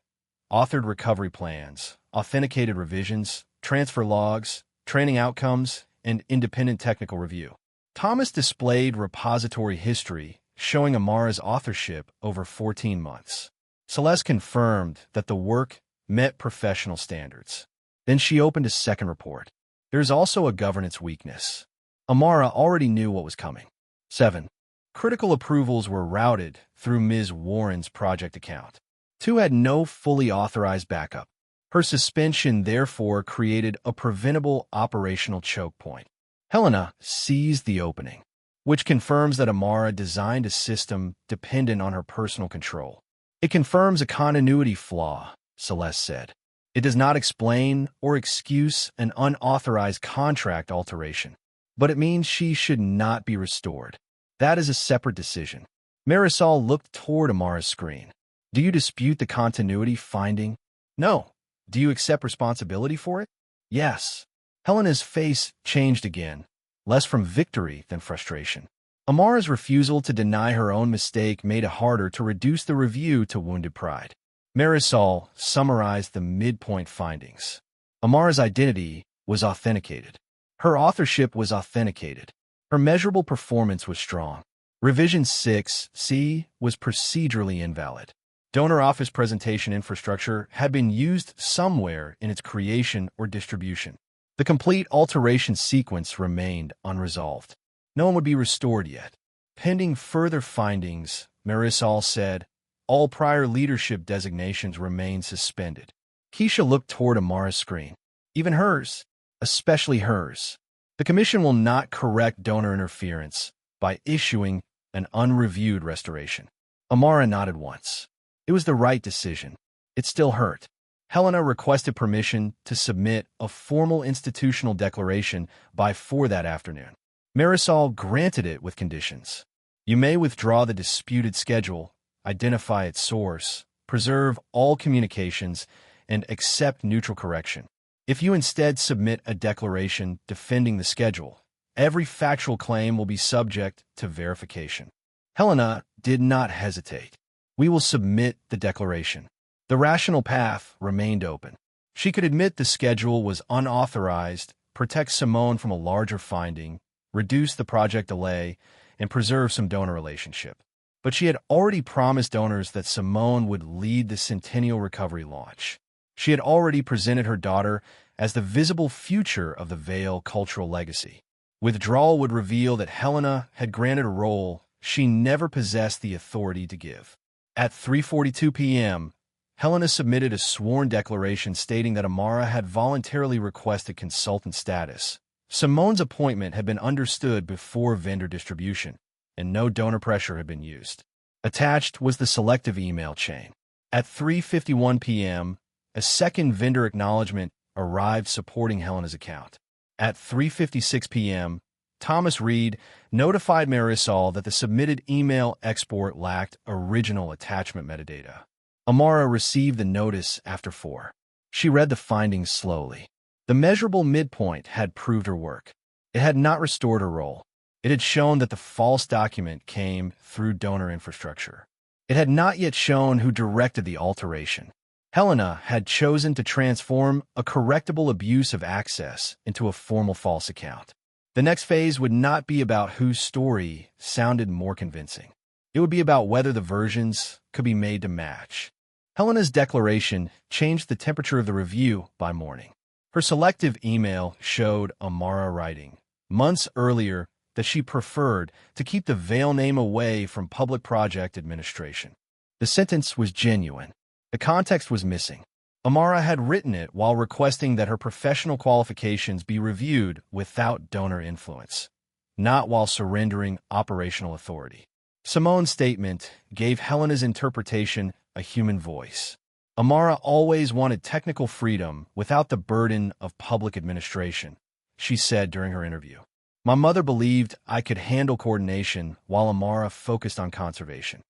A: Authored recovery plans, authenticated revisions, transfer logs, training outcomes, and independent technical review. Thomas displayed repository history showing Amara's authorship over 14 months. Celeste confirmed that the work met professional standards. Then she opened a second report. There's also a governance weakness. Amara already knew what was coming. 7. Critical approvals were routed through Ms. Warren's project account. 2 had no fully authorized backup. Her suspension therefore created a preventable operational choke point. Helena seized the opening, which confirms that Amara designed a system dependent on her personal control. It confirms a continuity flaw, Celeste said. It does not explain or excuse an unauthorized contract alteration, but it means she should not be restored. That is a separate decision. Marisol looked toward Amara's screen. Do you dispute the continuity finding? No. Do you accept responsibility for it? Yes. Helena's face changed again, less from victory than frustration. Amara's refusal to deny her own mistake made it harder to reduce the review to wounded pride. Marisol summarized the midpoint findings. Amara's identity was authenticated. Her authorship was authenticated. Her measurable performance was strong. Revision 6C was procedurally invalid. Donor office presentation infrastructure had been used somewhere in its creation or distribution. The complete alteration sequence remained unresolved. No one would be restored yet. Pending further findings, Marisol said, all prior leadership designations remain suspended. Keisha looked toward Amara's screen. Even hers, especially hers. The commission will not correct donor interference by issuing an unreviewed restoration. Amara nodded once. It was the right decision. It still hurt. Helena requested permission to submit a formal institutional declaration by 4 that afternoon. Marisol granted it with conditions. You may withdraw the disputed schedule, identify its source, preserve all communications, and accept neutral correction. If you instead submit a declaration defending the schedule, every factual claim will be subject to verification. Helena did not hesitate. We will submit the declaration. The rational path remained open. She could admit the schedule was unauthorized, protect Simone from a larger finding, reduce the project delay, and preserve some donor relationship. But she had already promised donors that Simone would lead the Centennial Recovery launch. She had already presented her daughter as the visible future of the Vale cultural legacy. Withdrawal would reveal that Helena had granted a role she never possessed the authority to give. At 3:42 p.m., Helena submitted a sworn declaration stating that Amara had voluntarily requested consultant status. Simone's appointment had been understood before vendor distribution, and no donor pressure had been used. Attached was the selective email chain. At 3:51 p.m., a second vendor acknowledgement arrived supporting Helena's account. At 3:56 p.m., Thomas Reed notified Marisol that the submitted email export lacked original attachment metadata. Amara received the notice after 4. She read the findings slowly. The measurable midpoint had proved her work. It had not restored her role. It had shown that the false document came through donor infrastructure. It had not yet shown who directed the alteration. Helena had chosen to transform a correctable abuse of access into a formal false account. The next phase would not be about whose story sounded more convincing. It would be about whether the versions could be made to match. Helena's declaration changed the temperature of the review by morning. Her selective email showed Amara writing, months earlier, that she preferred to keep the Vale name away from public project administration. The sentence was genuine. The context was missing. Amara had written it while requesting that her professional qualifications be reviewed without donor influence, not while surrendering operational authority. Simone's statement gave Helena's interpretation a human voice. Amara always wanted technical freedom without the burden of public administration, she said during her interview. My mother believed I could handle coordination while Amara focused on conservation.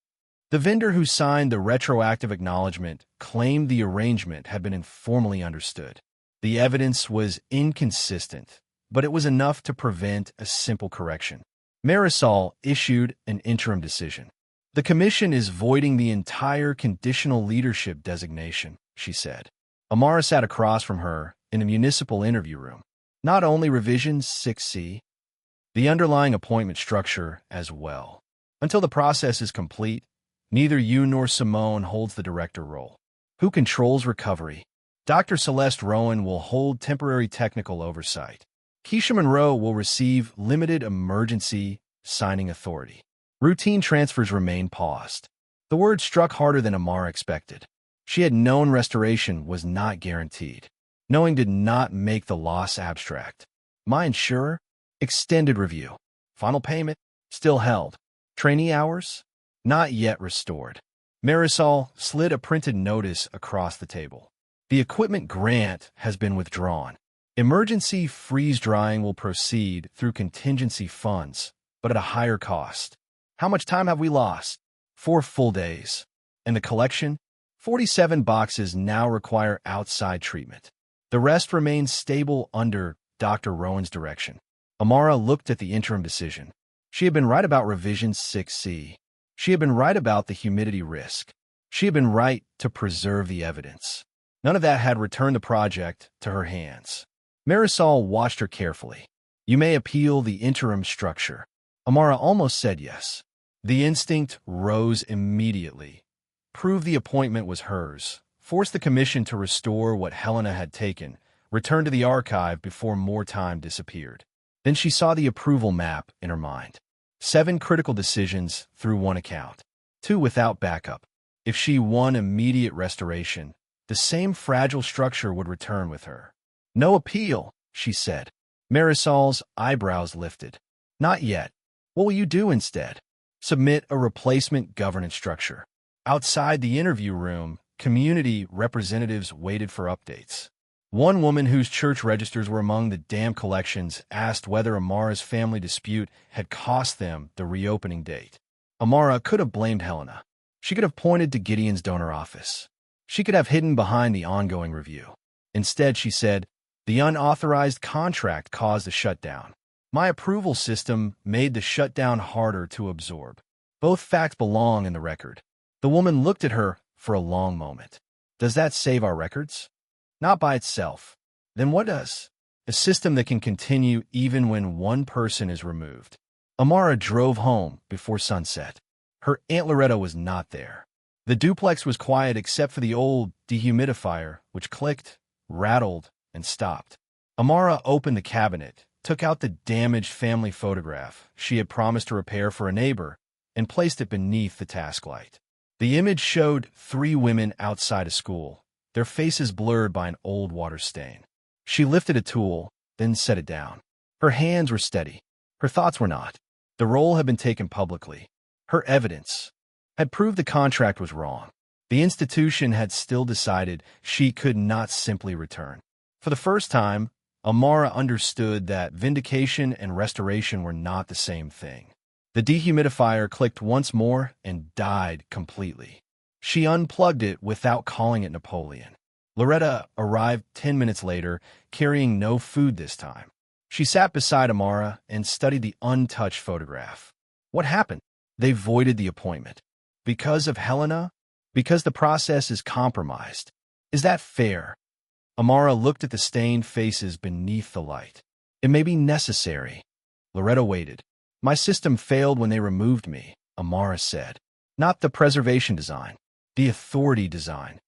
A: The vendor who signed the retroactive acknowledgement claimed the arrangement had been informally understood. The evidence was inconsistent, but it was enough to prevent a simple correction. Marisol issued an interim decision. The commission is voiding the entire conditional leadership designation, she said. Amara sat across from her in a municipal interview room. Not only revision 6C, the underlying appointment structure as well. Until the process is complete, neither you nor Simone holds the director role. Who controls recovery? Dr. Celeste Rowan will hold temporary technical oversight. Keisha Monroe will receive limited emergency signing authority. Routine transfers remain paused. The word struck harder than Amara expected. She had known restoration was not guaranteed. Knowing did not make the loss abstract. My insurer? Extended review. Final payment? Still held. Trainee hours? Not yet restored. Marisol slid a printed notice across the table. The equipment grant has been withdrawn. Emergency freeze-drying will proceed through contingency funds, but at a higher cost. How much time have we lost? 4 full days. And the collection? 47 boxes now require outside treatment. The rest remains stable under Dr. Rowan's direction. Amara looked at the interim decision. She had been right about revision 6C. She had been right about the humidity risk. She had been right to preserve the evidence. None of that had returned the project to her hands. Marisol watched her carefully. You may appeal the interim structure. Amara almost said yes. The instinct rose immediately. Prove the appointment was hers. Force the commission to restore what Helena had taken. Return to the archive before more time disappeared. Then she saw the approval map in her mind. 7 critical decisions through 1 account. 2 without backup. If she won immediate restoration, the same fragile structure would return with her. No appeal, she said. Marisol's eyebrows lifted. Not yet. What will you do instead? Submit a replacement governance structure. Outside the interview room, community representatives waited for updates. One woman whose church registers were among the damn collections asked whether Amara's family dispute had cost them the reopening date. Amara could have blamed Helena. She could have pointed to Gideon's donor office. She could have hidden behind the ongoing review. Instead, she said, the unauthorized contract caused the shutdown. My approval system made the shutdown harder to absorb. Both facts belong in the record. The woman looked at her for a long moment. Does that save our records? Not by itself. Then what does? A system that can continue even when one person is removed. Amara drove home before sunset. Her Aunt Loretta was not there. The duplex was quiet except for the old dehumidifier, which clicked, rattled, and stopped. Amara opened the cabinet, took out the damaged family photograph she had promised to repair for a neighbor, and placed it beneath the task light. The image showed 3 women outside a school, their faces blurred by an old water stain. She lifted a tool, then set it down. Her hands were steady. Her thoughts were not. The role had been taken publicly. Her evidence had proved the contract was wrong. The institution had still decided she could not simply return. For the first time, Amara understood that vindication and restoration were not the same thing. The dehumidifier clicked once more and died completely. She unplugged it without calling it Napoleon. Loretta arrived 10 minutes later, carrying no food this time. She sat beside Amara and studied the untouched photograph. What happened? They voided the appointment. Because of Helena? Because the process is compromised. Is that fair? Amara looked at the stained faces beneath the light. It may be necessary. Loretta waited. My system failed when they removed me, Amara said. Not the preservation design, the authority design.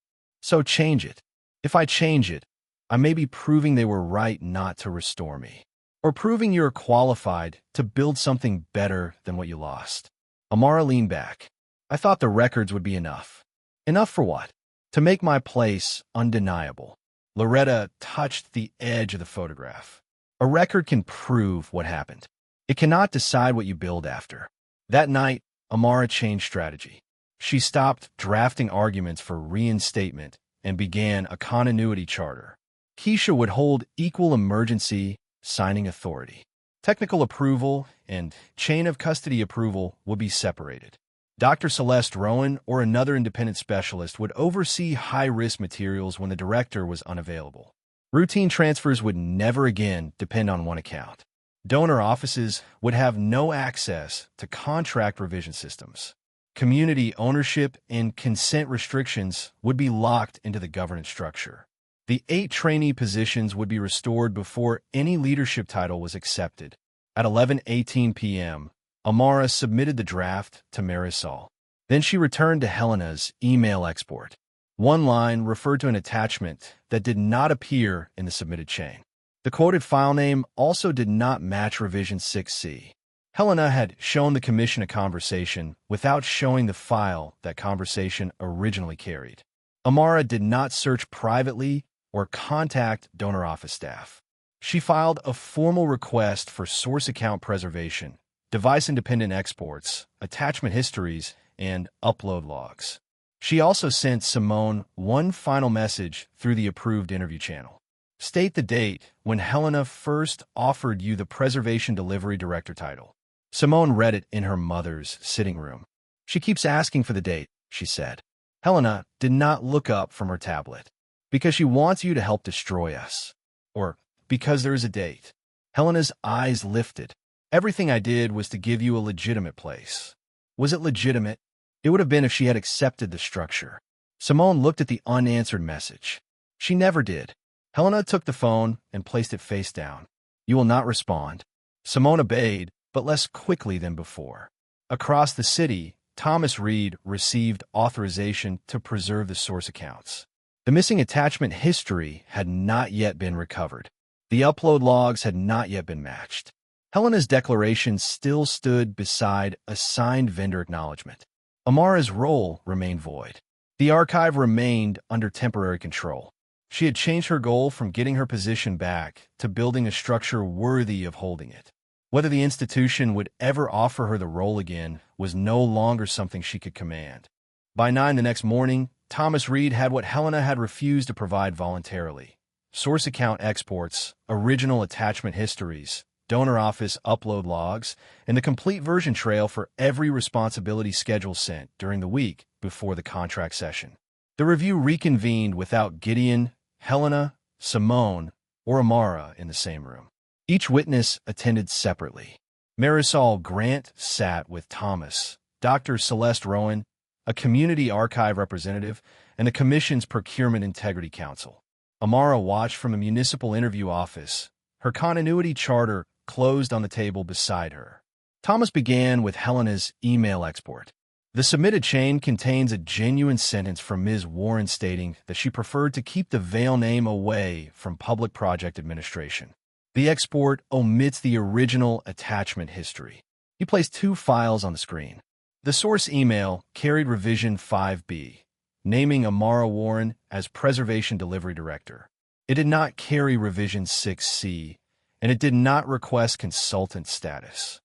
A: So change it. If I change it, I may be proving they were right not to restore me. Or proving you're qualified to build something better than what you lost. Amara leaned back. I thought the records would be enough. Enough for what? To make my place undeniable. Loretta touched the edge of the photograph. A record can prove what happened. It cannot decide what you build after. That night, Amara changed strategy. She stopped drafting arguments for reinstatement and began a continuity charter. Keisha would hold equal emergency signing authority. Technical approval and chain of custody approval would be separated. Dr. Celeste Rowan or another independent specialist would oversee high-risk materials when the director was unavailable. Routine transfers would never again depend on one account. Donor offices would have no access to contract revision systems. Community ownership and consent restrictions would be locked into the governance structure. The 8 trainee positions would be restored before any leadership title was accepted. At 11:18 p.m., Amara submitted the draft to Marisol. Then she returned to Helena's email export. One line referred to an attachment that did not appear in the submitted chain. The quoted file name also did not match Revision 6C. Helena had shown the commission a conversation without showing the file that conversation originally carried. Amara did not search privately or contact donor office staff. She filed a formal request for source account preservation, device-independent exports, attachment histories, and upload logs. She also sent Simone one final message through the approved interview channel. State the date when Helena first offered you the Preservation Delivery Director title. Simone read it in her mother's sitting room. She keeps asking for the date, she said. Helena did not look up from her tablet. Because she wants you to help destroy us. Or because there is a date. Helena's eyes lifted. Everything I did was to give you a legitimate place. Was it legitimate? It would have been if she had accepted the structure. Simone looked at the unanswered message. She never did. Helena took the phone and placed it face down. You will not respond. Simone obeyed, but less quickly than before. Across the city, Thomas Reed received authorization to preserve the source accounts. The missing attachment history had not yet been recovered. The upload logs had not yet been matched. Helena's declaration still stood beside a signed vendor acknowledgement. Amara's role remained void. The archive remained under temporary control. She had changed her goal from getting her position back to building a structure worthy of holding it. Whether the institution would ever offer her the role again was no longer something she could command. By 9 the next morning, Thomas Reed had what Helena had refused to provide voluntarily. Source account exports, original attachment histories, donor office upload logs, and the complete version trail for every responsibility schedule sent during the week before the contract session. The review reconvened without Gideon, Helena, Simone, or Amara in the same room. Each witness attended separately. Marisol Grant sat with Thomas, Dr. Celeste Rowan, a community archive representative, and the Commission's Procurement Integrity Council. Amara watched from the municipal interview office, her continuity charter closed on the table beside her. Thomas began with Helena's email export. The submitted chain contains a genuine sentence from Ms. Warren stating that she preferred to keep the Vail name away from public project administration. The export omits the original attachment history. He placed 2 files on the screen. The source email carried Revision 5B, naming Amara Warren as Preservation Delivery Director. It did not carry Revision 6C, and it did not request consultant status.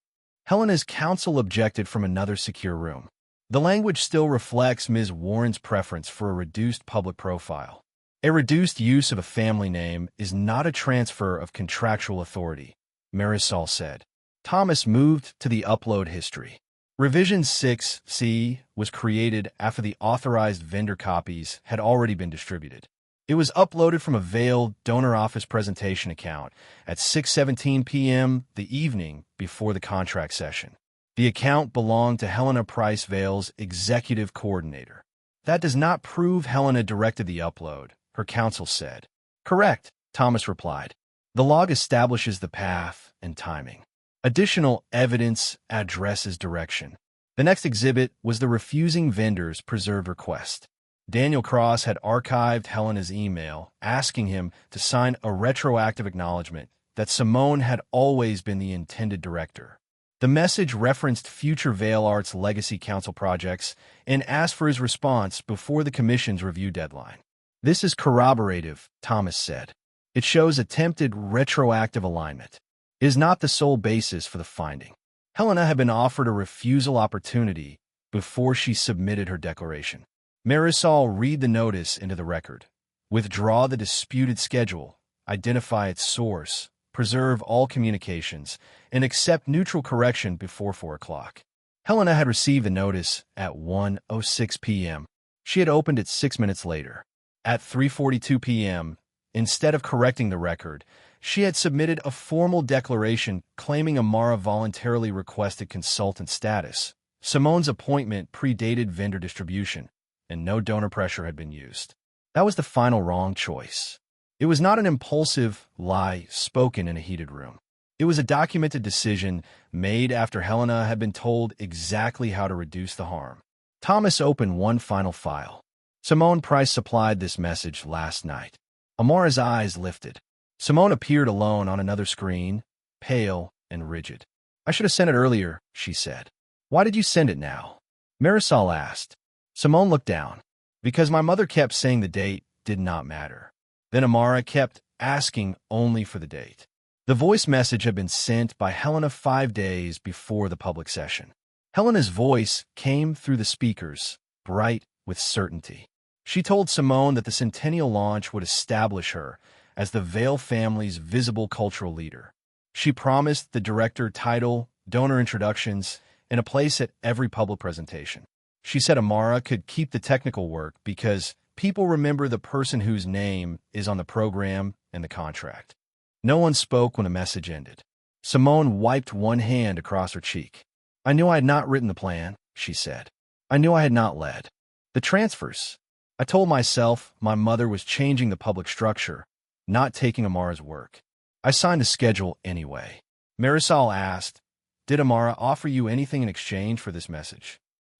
A: Helena's counsel objected from another secure room. The language still reflects Ms. Warren's preference for a reduced public profile. A reduced use of a family name is not a transfer of contractual authority, Marisol said. Thomas moved to the upload history. Revision 6C was created after the authorized vendor copies had already been distributed. It was uploaded from a Vail donor office presentation account at 6:17 p.m. the evening before the contract session. The account belonged to Helena Price Vail's executive coordinator. That does not prove Helena directed the upload, her counsel said. Correct, Thomas replied. The log establishes the path and timing. Additional evidence addresses direction. The next exhibit was the refusing vendor's preserved request. Daniel Cross had archived Helena's email, asking him to sign a retroactive acknowledgement that Simone had always been the intended director. The message referenced future Vail Arts Legacy Council projects and asked for his response before the commission's review deadline. "This is corroborative," Thomas said. "It shows attempted retroactive alignment. It is not the sole basis for the finding." Helena had been offered a refusal opportunity before she submitted her declaration. Marisol read the notice into the record. Withdraw the disputed schedule, identify its source, preserve all communications, and accept neutral correction before 4 o'clock. Helena had received the notice at 1:06 p.m. She had opened it 6 minutes later. At 3:42 p.m., instead of correcting the record, she had submitted a formal declaration claiming Amara voluntarily requested consultant status. Simone's appointment predated vendor distribution, and no donor pressure had been used. That was the final wrong choice. It was not an impulsive lie spoken in a heated room. It was a documented decision made after Helena had been told exactly how to reduce the harm. Thomas opened one final file. Simone Price supplied this message last night. Amara's eyes lifted. Simone appeared alone on another screen, pale and rigid. "I should have sent it earlier," she said. "Why did you send it now?" Marisol asked. Simone looked down. "Because my mother kept saying the date did not matter." Then Amara kept asking only for the date. The voice message had been sent by Helena 5 days before the public session. Helena's voice came through the speakers, bright with certainty. She told Simone that the centennial launch would establish her as the Vail family's visible cultural leader. She promised the director title, donor introductions, and a place at every public presentation. She said Amara could keep the technical work because people remember the person whose name is on the program and the contract. No one spoke when the message ended. Simone wiped one hand across her cheek. "I knew I had not written the plan," she said. "I knew I had not led. The transfers. I told myself my mother was changing the public structure, not taking Amara's work. I signed the schedule anyway." Marisol asked, "Did Amara offer you anything in exchange for this message?"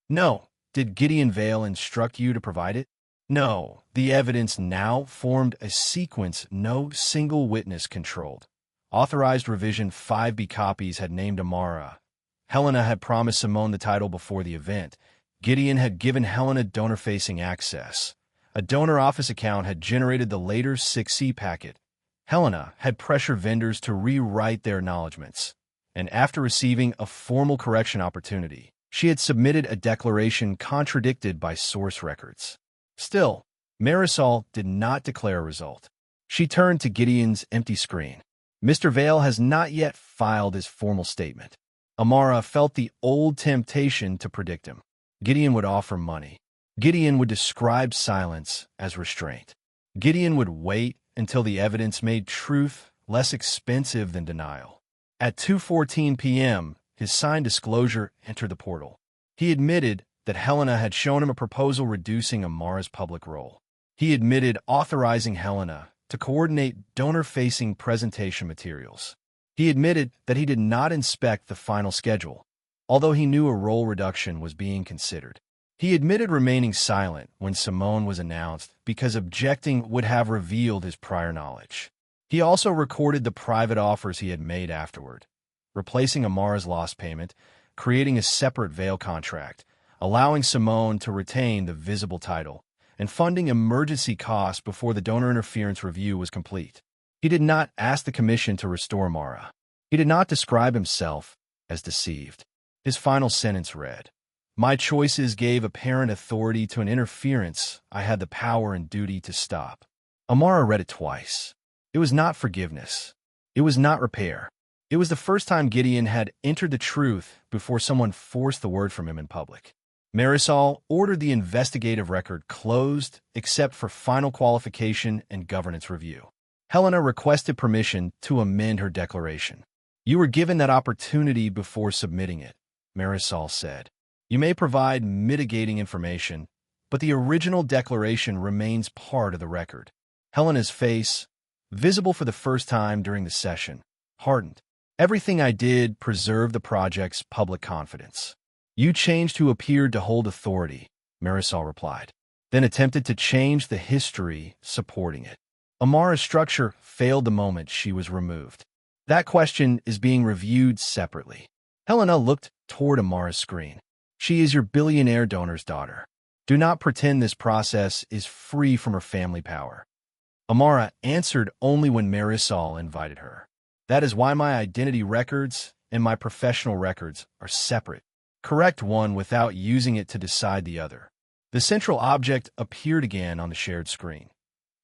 A: "No." "Did Gideon Vail instruct you to provide it?" "No." The evidence now formed a sequence no single witness controlled. Authorized revision 5B copies had named Amara. Helena had promised Simone the title before the event. Gideon had given Helena donor-facing access. A donor office account had generated the later 6C packet. Helena had pressured vendors to rewrite their acknowledgments. And after receiving a formal correction opportunity, she had submitted a declaration contradicted by source records. Still, Marisol did not declare a result. She turned to Gideon's empty screen. "Mr. Vail has not yet filed his formal statement." Amara felt the old temptation to predict him. Gideon would offer money. Gideon would describe silence as restraint. Gideon would wait until the evidence made truth less expensive than denial. At 2:14 p.m., his signed disclosure entered the portal. He admitted that Helena had shown him a proposal reducing Amara's public role. He admitted authorizing Helena to coordinate donor-facing presentation materials. He admitted that he did not inspect the final schedule, although he knew a role reduction was being considered. He admitted remaining silent when Simone was announced because objecting would have revealed his prior knowledge. He also recorded the private offers he had made afterward, replacing Amara's lost payment, creating a separate Vail contract, allowing Simone to retain the visible title, and funding emergency costs before the donor interference review was complete. He did not ask the commission to restore Amara. He did not describe himself as deceived. His final sentence read, "My choices gave apparent authority to an interference I had the power and duty to stop." Amara read it twice. It was not forgiveness. It was not repair. It was the first time Gideon had entered the truth before someone forced the word from him in public. Marisol ordered the investigative record closed except for final qualification and governance review. Helena requested permission to amend her declaration. "You were given that opportunity before submitting it," Marisol said. "You may provide mitigating information, but the original declaration remains part of the record." Helena's face, visible for the first time during the session, hardened. "Everything I did preserved the project's public confidence." "You changed who appeared to hold authority," Marisol replied, then attempted to change the history supporting it. Amara's structure failed the moment she was removed. That question is being reviewed separately. Helena looked toward Amara's screen. She is your billionaire donor's daughter. Do not pretend this process is free from her family power. Amara answered only when Marisol invited her. That is why my identity records and my professional records are separate. Correct one without using it to decide the other. The central object appeared again on the shared screen.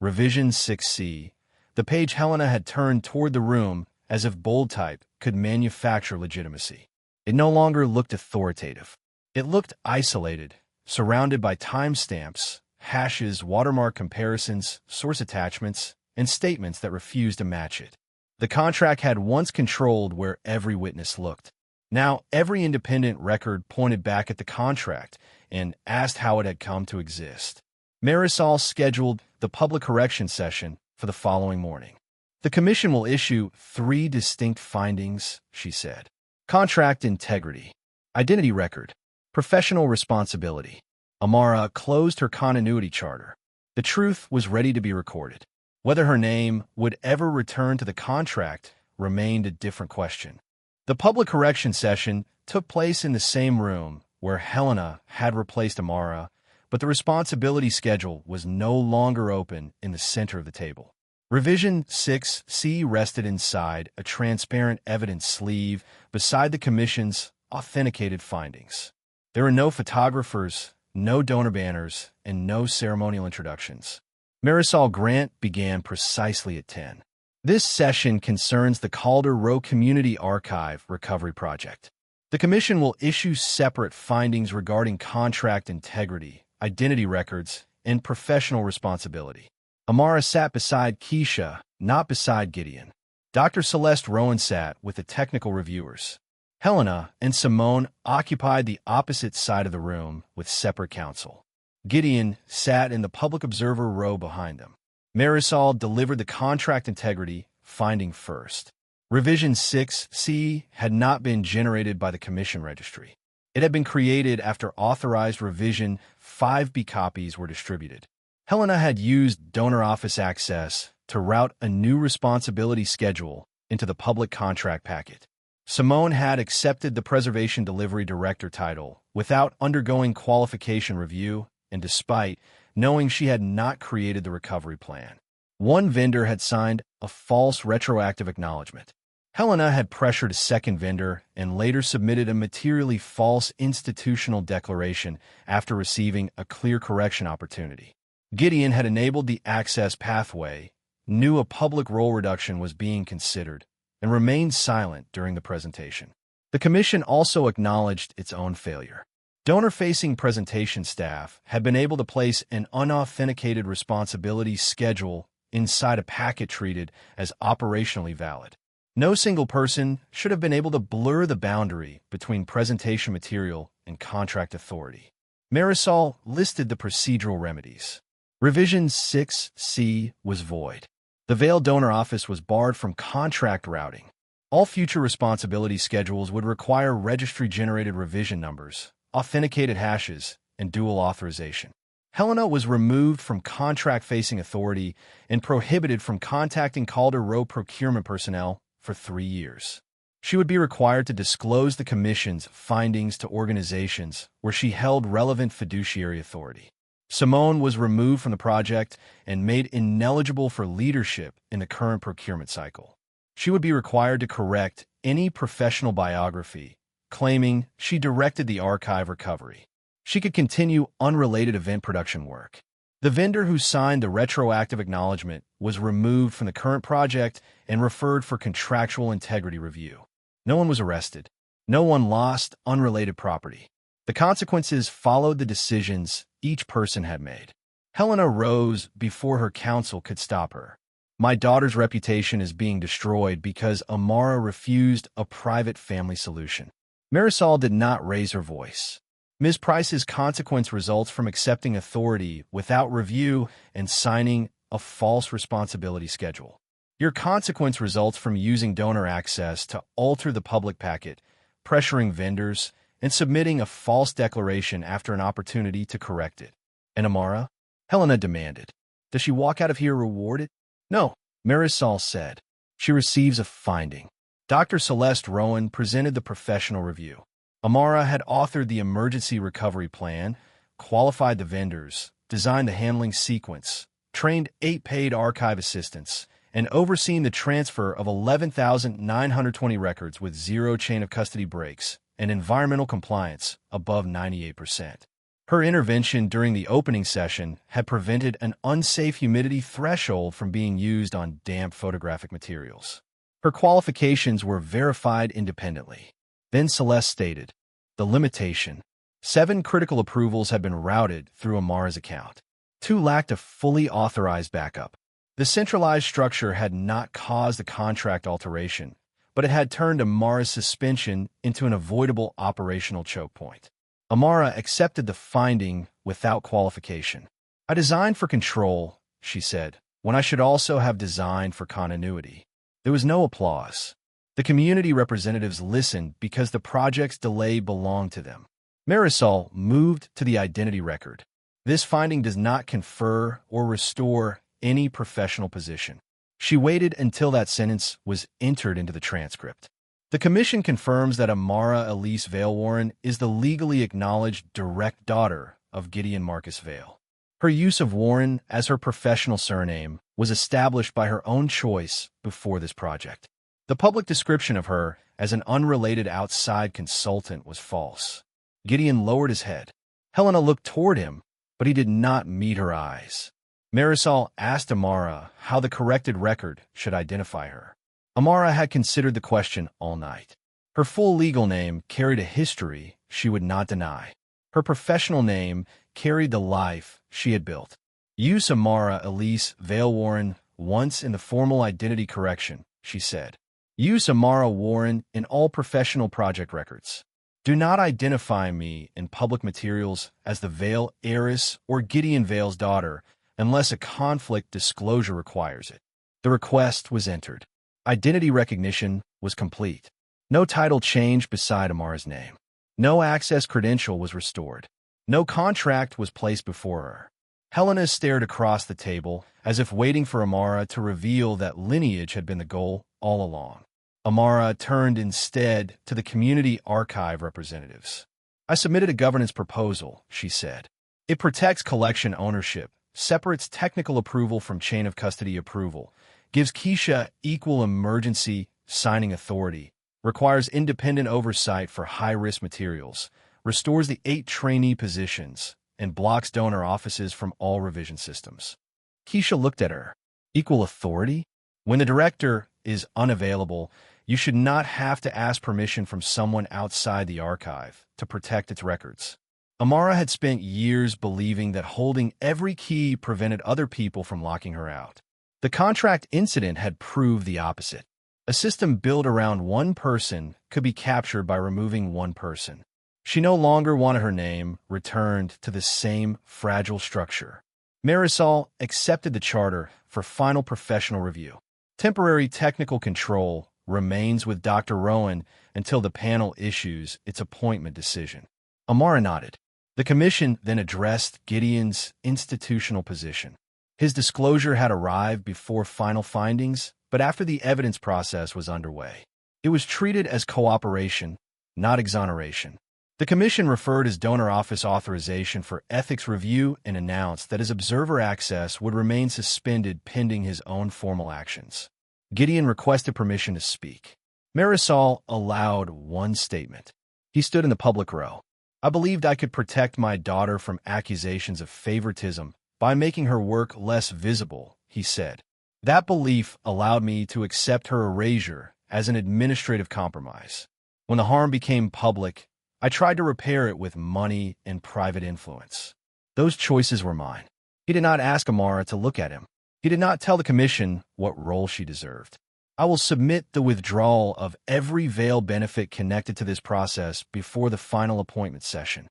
A: Revision 6C. The page Helena had turned toward the room as if bold type could manufacture legitimacy. It no longer looked authoritative. It looked isolated, surrounded by timestamps, hashes, watermark comparisons, source attachments, and statements that refused to match it. The contract had once controlled where every witness looked. Now, every independent record pointed back at the contract and asked how it had come to exist. Marisol scheduled the public correction session for the following morning. The commission will issue 3 distinct findings, she said. Contract integrity, identity record, professional responsibility. Amara closed her continuity charter. The truth was ready to be recorded. Whether her name would ever return to the contract remained a different question. The public correction session took place in the same room where Helena had replaced Amara, but the responsibility schedule was no longer open in the center of the table. Revision 6C rested inside a transparent evidence sleeve beside the Commission's authenticated findings. There were no photographers, no donor banners, and no ceremonial introductions. Marisol Grant began precisely at 10. This session concerns the Calder Row Community Archive Recovery Project. The Commission will issue separate findings regarding contract integrity, identity records, and professional responsibility. Amara sat beside Keisha, not beside Gideon. Dr. Celeste Rowan sat with the technical reviewers. Helena and Simone occupied the opposite side of the room with separate counsel. Gideon sat in the public observer row behind them. Marisol delivered the contract integrity finding first. Revision 6C had not been generated by the Commission registry. It had been created after authorized Revision 5B copies were distributed. Helena had used donor office access to route a new responsibility schedule into the public contract packet. Simone had accepted the Preservation Delivery Director title without undergoing qualification review and despite knowing she had not created the recovery plan. One vendor had signed a false retroactive acknowledgement. Helena had pressured a second vendor and later submitted a materially false institutional declaration after receiving a clear correction opportunity. Gideon had enabled the access pathway, knew a public role reduction was being considered, and remained silent during the presentation. The Commission also acknowledged its own failure. Donor-facing presentation staff had been able to place an unauthenticated responsibility schedule inside a packet treated as operationally valid. No single person should have been able to blur the boundary between presentation material and contract authority. Marisol listed the procedural remedies. Revision 6C was void. The Vail Donor Office was barred from contract routing. All future responsibility schedules would require registry-generated revision numbers, authenticated hashes, and dual authorization. Helena was removed from contract-facing authority and prohibited from contacting Calder Row procurement personnel for 3 years. She would be required to disclose the Commission's findings to organizations where she held relevant fiduciary authority. Simone was removed from the project and made ineligible for leadership in the current procurement cycle. She would be required to correct any professional biography, claiming she directed the archive recovery. She could continue unrelated event production work. The vendor who signed the retroactive acknowledgement was removed from the current project and referred for contractual integrity review. No one was arrested. No one lost unrelated property. The consequences followed the decisions each person had made. Helena rose before her counsel could stop her. My daughter's reputation is being destroyed because Amara refused a private family solution. Marisol did not raise her voice. Ms. Price's consequence results from accepting authority without review and signing a false responsibility schedule. Your consequence results from using donor access to alter the public packet, pressuring vendors, and submitting a false declaration after an opportunity to correct it. And Amara? Helena demanded. Does she walk out of here rewarded? No, Marisol said. She receives a finding. Dr. Celeste Rowan presented the professional review. Amara had authored the emergency recovery plan, qualified the vendors, designed the handling sequence, trained 8 paid archive assistants, and overseen the transfer of 11,920 records with 0 chain of custody breaks and environmental compliance above 98%. Her intervention during the opening session had prevented an unsafe humidity threshold from being used on damp photographic materials. Her qualifications were verified independently. Then Celeste stated, the limitation. 7 critical approvals had been routed through Amara's account. 2 lacked a fully authorized backup. The centralized structure had not caused a contract alteration, but it had turned Amara's suspension into an avoidable operational choke point. Amara accepted the finding without qualification. I designed for control, she said, when I should also have designed for continuity. There was no applause. The community representatives listened because the project's delay belonged to them. Marisol moved to the identity record. This finding does not confer or restore any professional position. She waited until that sentence was entered into the transcript. The commission confirms that Amara Elise Vale Warren is the legally acknowledged direct daughter of Gideon Marcus Vale. Her use of Warren as her professional surname was established by her own choice before this project. The public description of her as an unrelated outside consultant was false. Gideon lowered his head. Helena looked toward him, but he did not meet her eyes. Marisol asked Amara how the corrected record should identify her. Amara had considered the question all night. Her full legal name carried a history she would not deny. Her professional name carried the life she had built. Use Amara Elise Vale Warren once in the formal identity correction, she said. Use Amara Warren in all professional project records. Do not identify me in public materials as the Vale heiress or Gideon Vale's daughter unless a conflict disclosure requires it. The request was entered. Identity recognition was complete. No title changed beside Amara's name. No access credential was restored. No contract was placed before her. Helena stared across the table as if waiting for Amara to reveal that lineage had been the goal all along. Amara turned instead to the community archive representatives. I submitted a governance proposal, she said. It protects collection ownership, separates technical approval from chain of custody approval, gives Keisha equal emergency signing authority, requires independent oversight for high-risk materials, restores the 8 trainee positions, and blocks donor offices from all revision systems. Keisha looked at her. Equal authority? When the director is unavailable, you should not have to ask permission from someone outside the archive to protect its records. Amara had spent years believing that holding every key prevented other people from locking her out. The contract incident had proved the opposite. A system built around one person could be captured by removing one person. She no longer wanted her name returned to the same fragile structure. Marisol accepted the charter for final professional review. Temporary technical control remains with Dr. Rowan until the panel issues its appointment decision. Amara nodded. The commission then addressed Gideon's institutional position. His disclosure had arrived before final findings, but after the evidence process was underway. It was treated as cooperation, not exoneration. The commission referred his donor office authorization for ethics review and announced that his observer access would remain suspended pending his own formal actions. Gideon requested permission to speak. Marisol allowed one statement. He stood in the public row. I believed I could protect my daughter from accusations of favoritism by making her work less visible, he said. That belief allowed me to accept her erasure as an administrative compromise. When the harm became public, I tried to repair it with money and private influence. Those choices were mine. He did not ask Amara to look at him. He did not tell the commission what role she deserved. I will submit the withdrawal of every Vale benefit connected to this process before the final appointment session.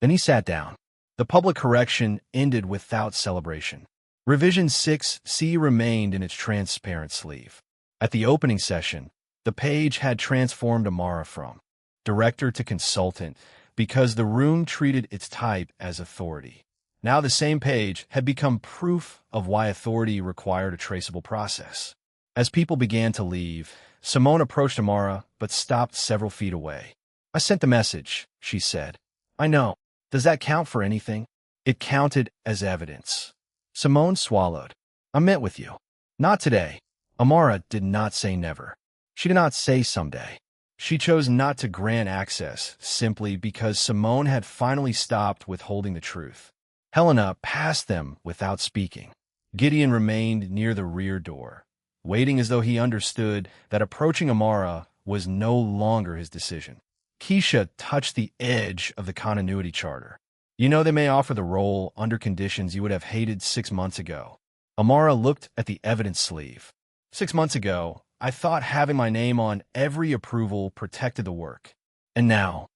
A: Then he sat down. The public correction ended without celebration. Revision 6C remained in its transparent sleeve. At the opening session, the page had transformed Amara from director to consultant because the room treated its type as authority. Now the same page had become proof of why authority required a traceable process. As people began to leave, Simone approached Amara, but stopped several feet away. I sent the message, she said. I know. Does that count for anything? It counted as evidence. Simone swallowed. I met with you. Not today. Amara did not say never. She did not say someday. She chose not to grant access simply because Simone had finally stopped withholding the truth. Helena passed them without speaking. Gideon remained near the rear door, waiting as though he understood that approaching Amara was no longer his decision. Keisha touched the edge of the continuity charter. You know they may offer the role under conditions you would have hated 6 months ago. Amara looked at the evidence sleeve. 6 months ago, I thought having my name on every approval protected the work. And now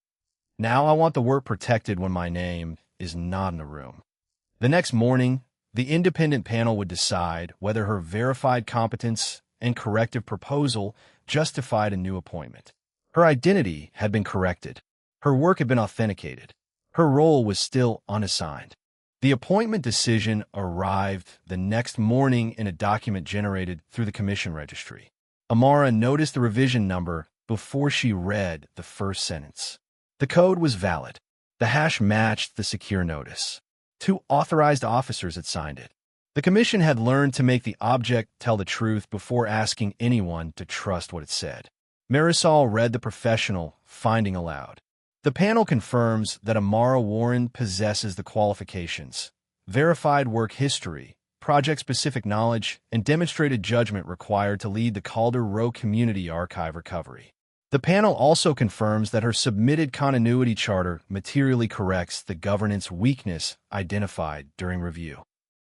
A: I want the work protected when my name is not in the room. The next morning, the independent panel would decide whether her verified competence and corrective proposal justified a new appointment. Her identity had been corrected. Her work had been authenticated. Her role was still unassigned. The appointment decision arrived the next morning in a document generated through the commission registry. Amara noticed the revision number before she read the first sentence. The code was valid. The hash matched the secure notice. 2 authorized officers had signed it. The commission had learned to make the object tell the truth before asking anyone to trust what it said. Marisol read the professional finding aloud. The panel confirms that Amara Warren possesses the qualifications, verified work history, project-specific knowledge, and demonstrated judgment required to lead the Calder Row Community Archive recovery. The panel also confirms that her submitted continuity charter materially corrects the governance weakness identified during review.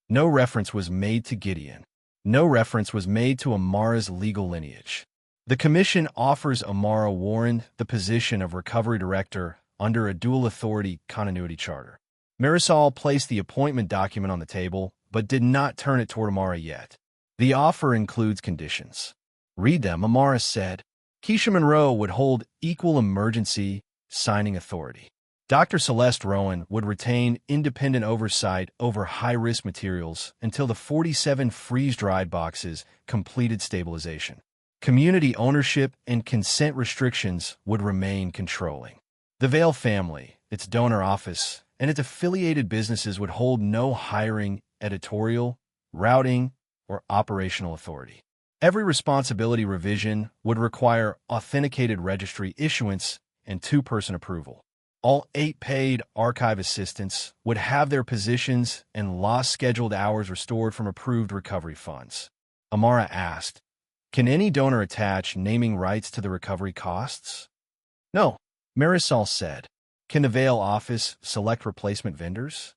A: No reference was made to Gideon. No reference was made to Amara's legal lineage. The commission offers Amara Warren the position of recovery director under a dual-authority continuity charter. Marisol placed the appointment document on the table, but did not turn it toward Amara yet. The offer includes conditions. Read them, Amara said. Keisha Monroe would hold equal emergency signing authority. Dr. Celeste Rowan would retain independent oversight over high-risk materials until the 47 freeze-dried boxes completed stabilization. Community ownership and consent restrictions would remain controlling. The Vail family, its donor office, and its affiliated businesses would hold no hiring, editorial, routing, or operational authority. Every responsibility revision would require authenticated registry issuance and 2-person approval. All 8 paid archive assistants would have their positions and lost scheduled hours restored from approved recovery funds. Amara asked, can any donor attach naming rights to the recovery costs? No, Marisol said. Can the Vail office select replacement vendors?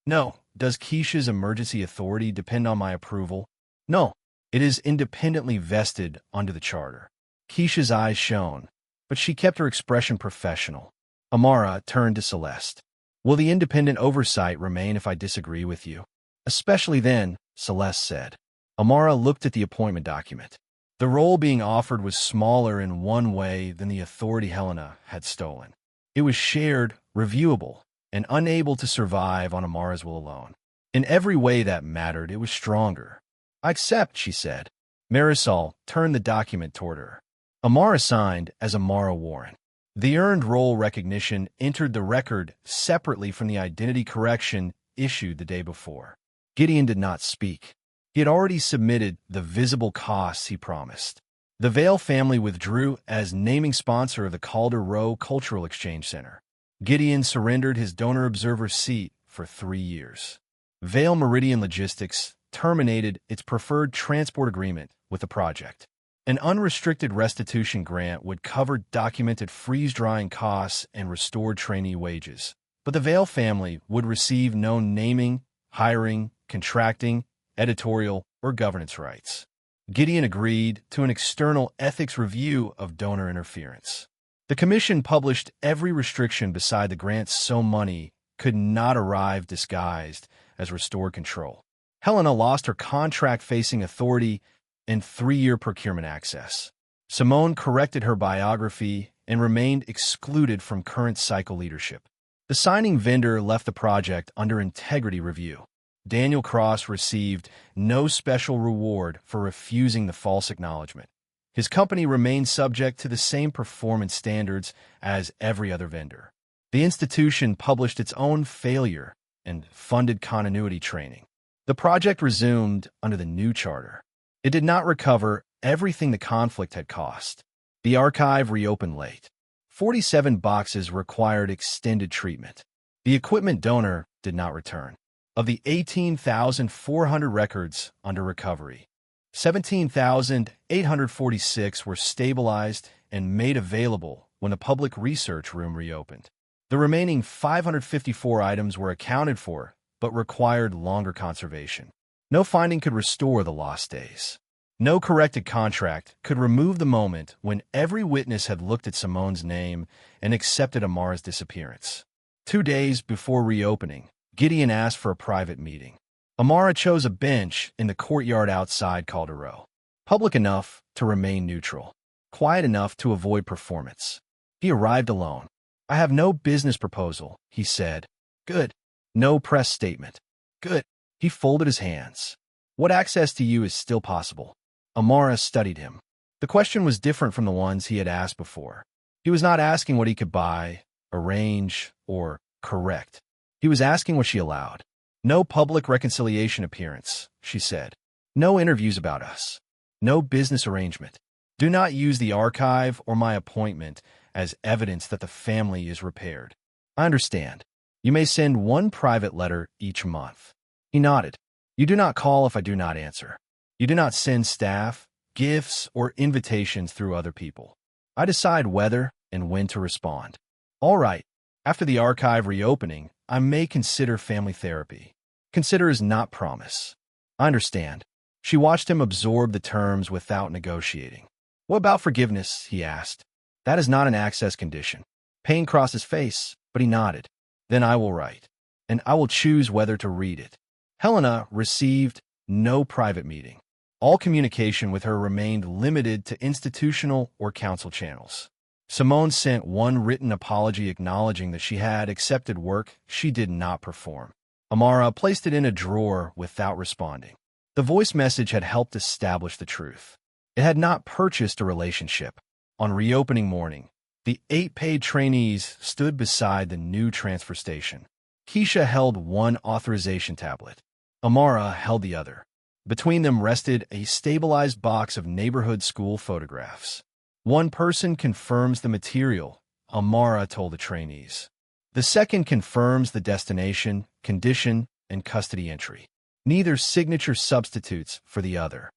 A: No. Does Keisha's emergency authority depend on my approval? No. It is independently vested under the charter. Keisha's eyes shone, but she kept her expression professional. Amara turned to Celeste. Will the independent oversight remain if I disagree with you? Especially then, Celeste said. Amara looked at the appointment document. The role being offered was smaller in one way than the authority Helena had stolen. It was shared, reviewable, and unable to survive on Amara's will alone. In every way that mattered, it was stronger. I accept, she said. Marisol turned the document toward her. Amara signed as Amara Warren. The earned role recognition entered the record separately from the identity correction issued the day before. Gideon did not speak. He had already submitted the visible costs he promised. The Vail family withdrew as naming sponsor of the Calder Row Cultural Exchange Center. Gideon surrendered his donor observer seat for 3 years. Vail Meridian Logistics terminated its preferred transport agreement with the project. An unrestricted restitution grant would cover documented freeze-drying costs and restored trainee wages, but the Vail family would receive no naming, hiring, contracting, editorial, or governance rights. Gideon agreed to an external ethics review of donor interference. The commission published every restriction beside the grants so money could not arrive disguised as restored control. Helena lost her contract-facing authority and 3-year procurement access. Simone corrected her biography and remained excluded from current cycle leadership. The signing vendor left the project under integrity review. Daniel Cross received no special reward for refusing the false acknowledgement. His company remained subject to the same performance standards as every other vendor. The institution published its own failure and funded continuity training. The project resumed under the new charter. It did not recover everything the conflict had cost. The archive reopened late. 47 boxes required extended treatment. The equipment donor did not return. Of the 18,400 records under recovery, 17,846 were stabilized and made available when the public research room reopened. The remaining 554 items were accounted for but required longer conservation. No finding could restore the lost days. No corrected contract could remove the moment when every witness had looked at Simone's name and accepted Amara's disappearance. 2 days before reopening, Gideon asked for a private meeting. Amara chose a bench in the courtyard outside Calderot, public enough to remain neutral, quiet enough to avoid performance. He arrived alone. "I have no business proposal," he said. "Good. No press statement." "Good." He folded his hands. "What access to you is still possible?" Amara studied him. The question was different from the ones he had asked before. He was not asking what he could buy, arrange, or correct. He was asking what she allowed. "No public reconciliation appearance," she said. "No interviews about us. No business arrangement. Do not use the archive or my appointment as evidence that the family is repaired." "I understand. You may send one private letter each month." He nodded. "You do not call if I do not answer. You do not send staff, gifts, or invitations through other people. I decide whether and when to respond." "All right. After the archive reopening, I may consider family therapy." Consider is not promise. "I understand." She watched him absorb the terms without negotiating. "What about forgiveness?" he asked. "That is not an access condition." Pain crossed his face, but he nodded. "Then I will write, and I will choose whether to read it." Helena received no private meeting. All communication with her remained limited to institutional or council channels. Simone sent one written apology acknowledging that she had accepted work she did not perform. Amara placed it in a drawer without responding. The voice message had helped establish the truth. It had not purchased a relationship. On reopening morning, the 8 paid trainees stood beside the new transfer station. Keisha held one authorization tablet. Amara held the other. Between them rested a stabilized box of neighborhood school photographs. "One person confirms the material," Amara told the trainees. "The second confirms the destination, condition, and custody entry. Neither signature substitutes for the other."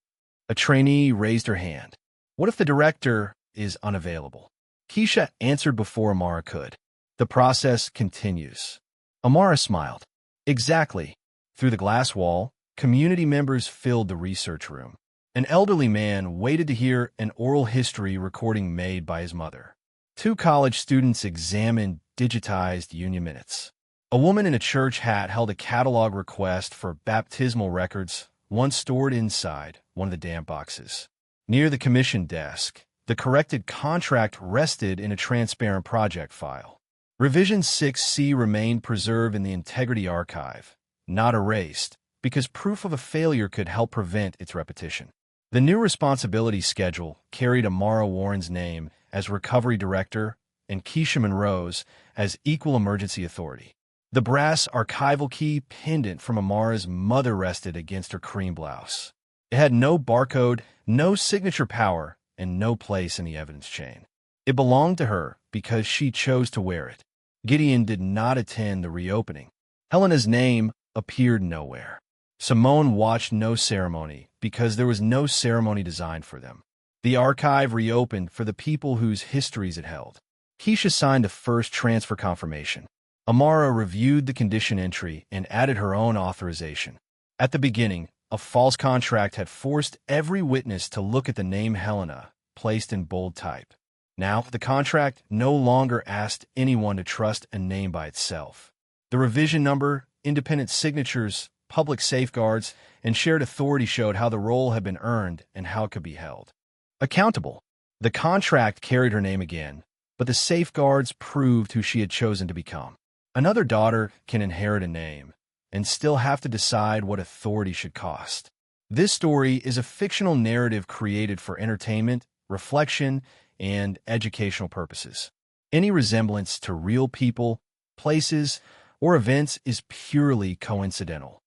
A: A trainee raised her hand. "What if the director is unavailable?" Keisha answered before Amara could. "The process continues." Amara smiled. "Exactly." Through the glass wall, community members filled the research room. An elderly man waited to hear an oral history recording made by his mother. 2 college students examined digitized union minutes. A woman in a church hat held a catalog request for baptismal records, one stored inside one of the damp boxes. Near the commission desk, the corrected contract rested in a transparent project file. Revision 6C remained preserved in the Integrity Archive, not erased, because proof of a failure could help prevent its repetition. The new responsibility schedule carried Amara Warren's name as Recovery Director and Keisha Monroe's as Equal Emergency Authority. The brass archival key pendant from Amara's mother rested against her cream blouse. It had no barcode, no signature power, and no place in the evidence chain. It belonged to her because she chose to wear it. Gideon did not attend the reopening. Helena's name appeared nowhere. Simone watched no ceremony because there was no ceremony designed for them. The archive reopened for the people whose histories it held. Keisha signed the first transfer confirmation. Amara reviewed the condition entry and added her own authorization. At the beginning, a false contract had forced every witness to look at the name Helena, placed in bold type. Now, the contract no longer asked anyone to trust a name by itself. The revision number, independent signatures, public safeguards, and shared authority showed how the role had been earned and how it could be held accountable. The contract carried her name again, but the safeguards proved who she had chosen to become. Another daughter can inherit a name and still have to decide what authority should cost. This story is a fictional narrative created for entertainment reflection, and educational purposes. Any resemblance to real people, places, or events is purely coincidental.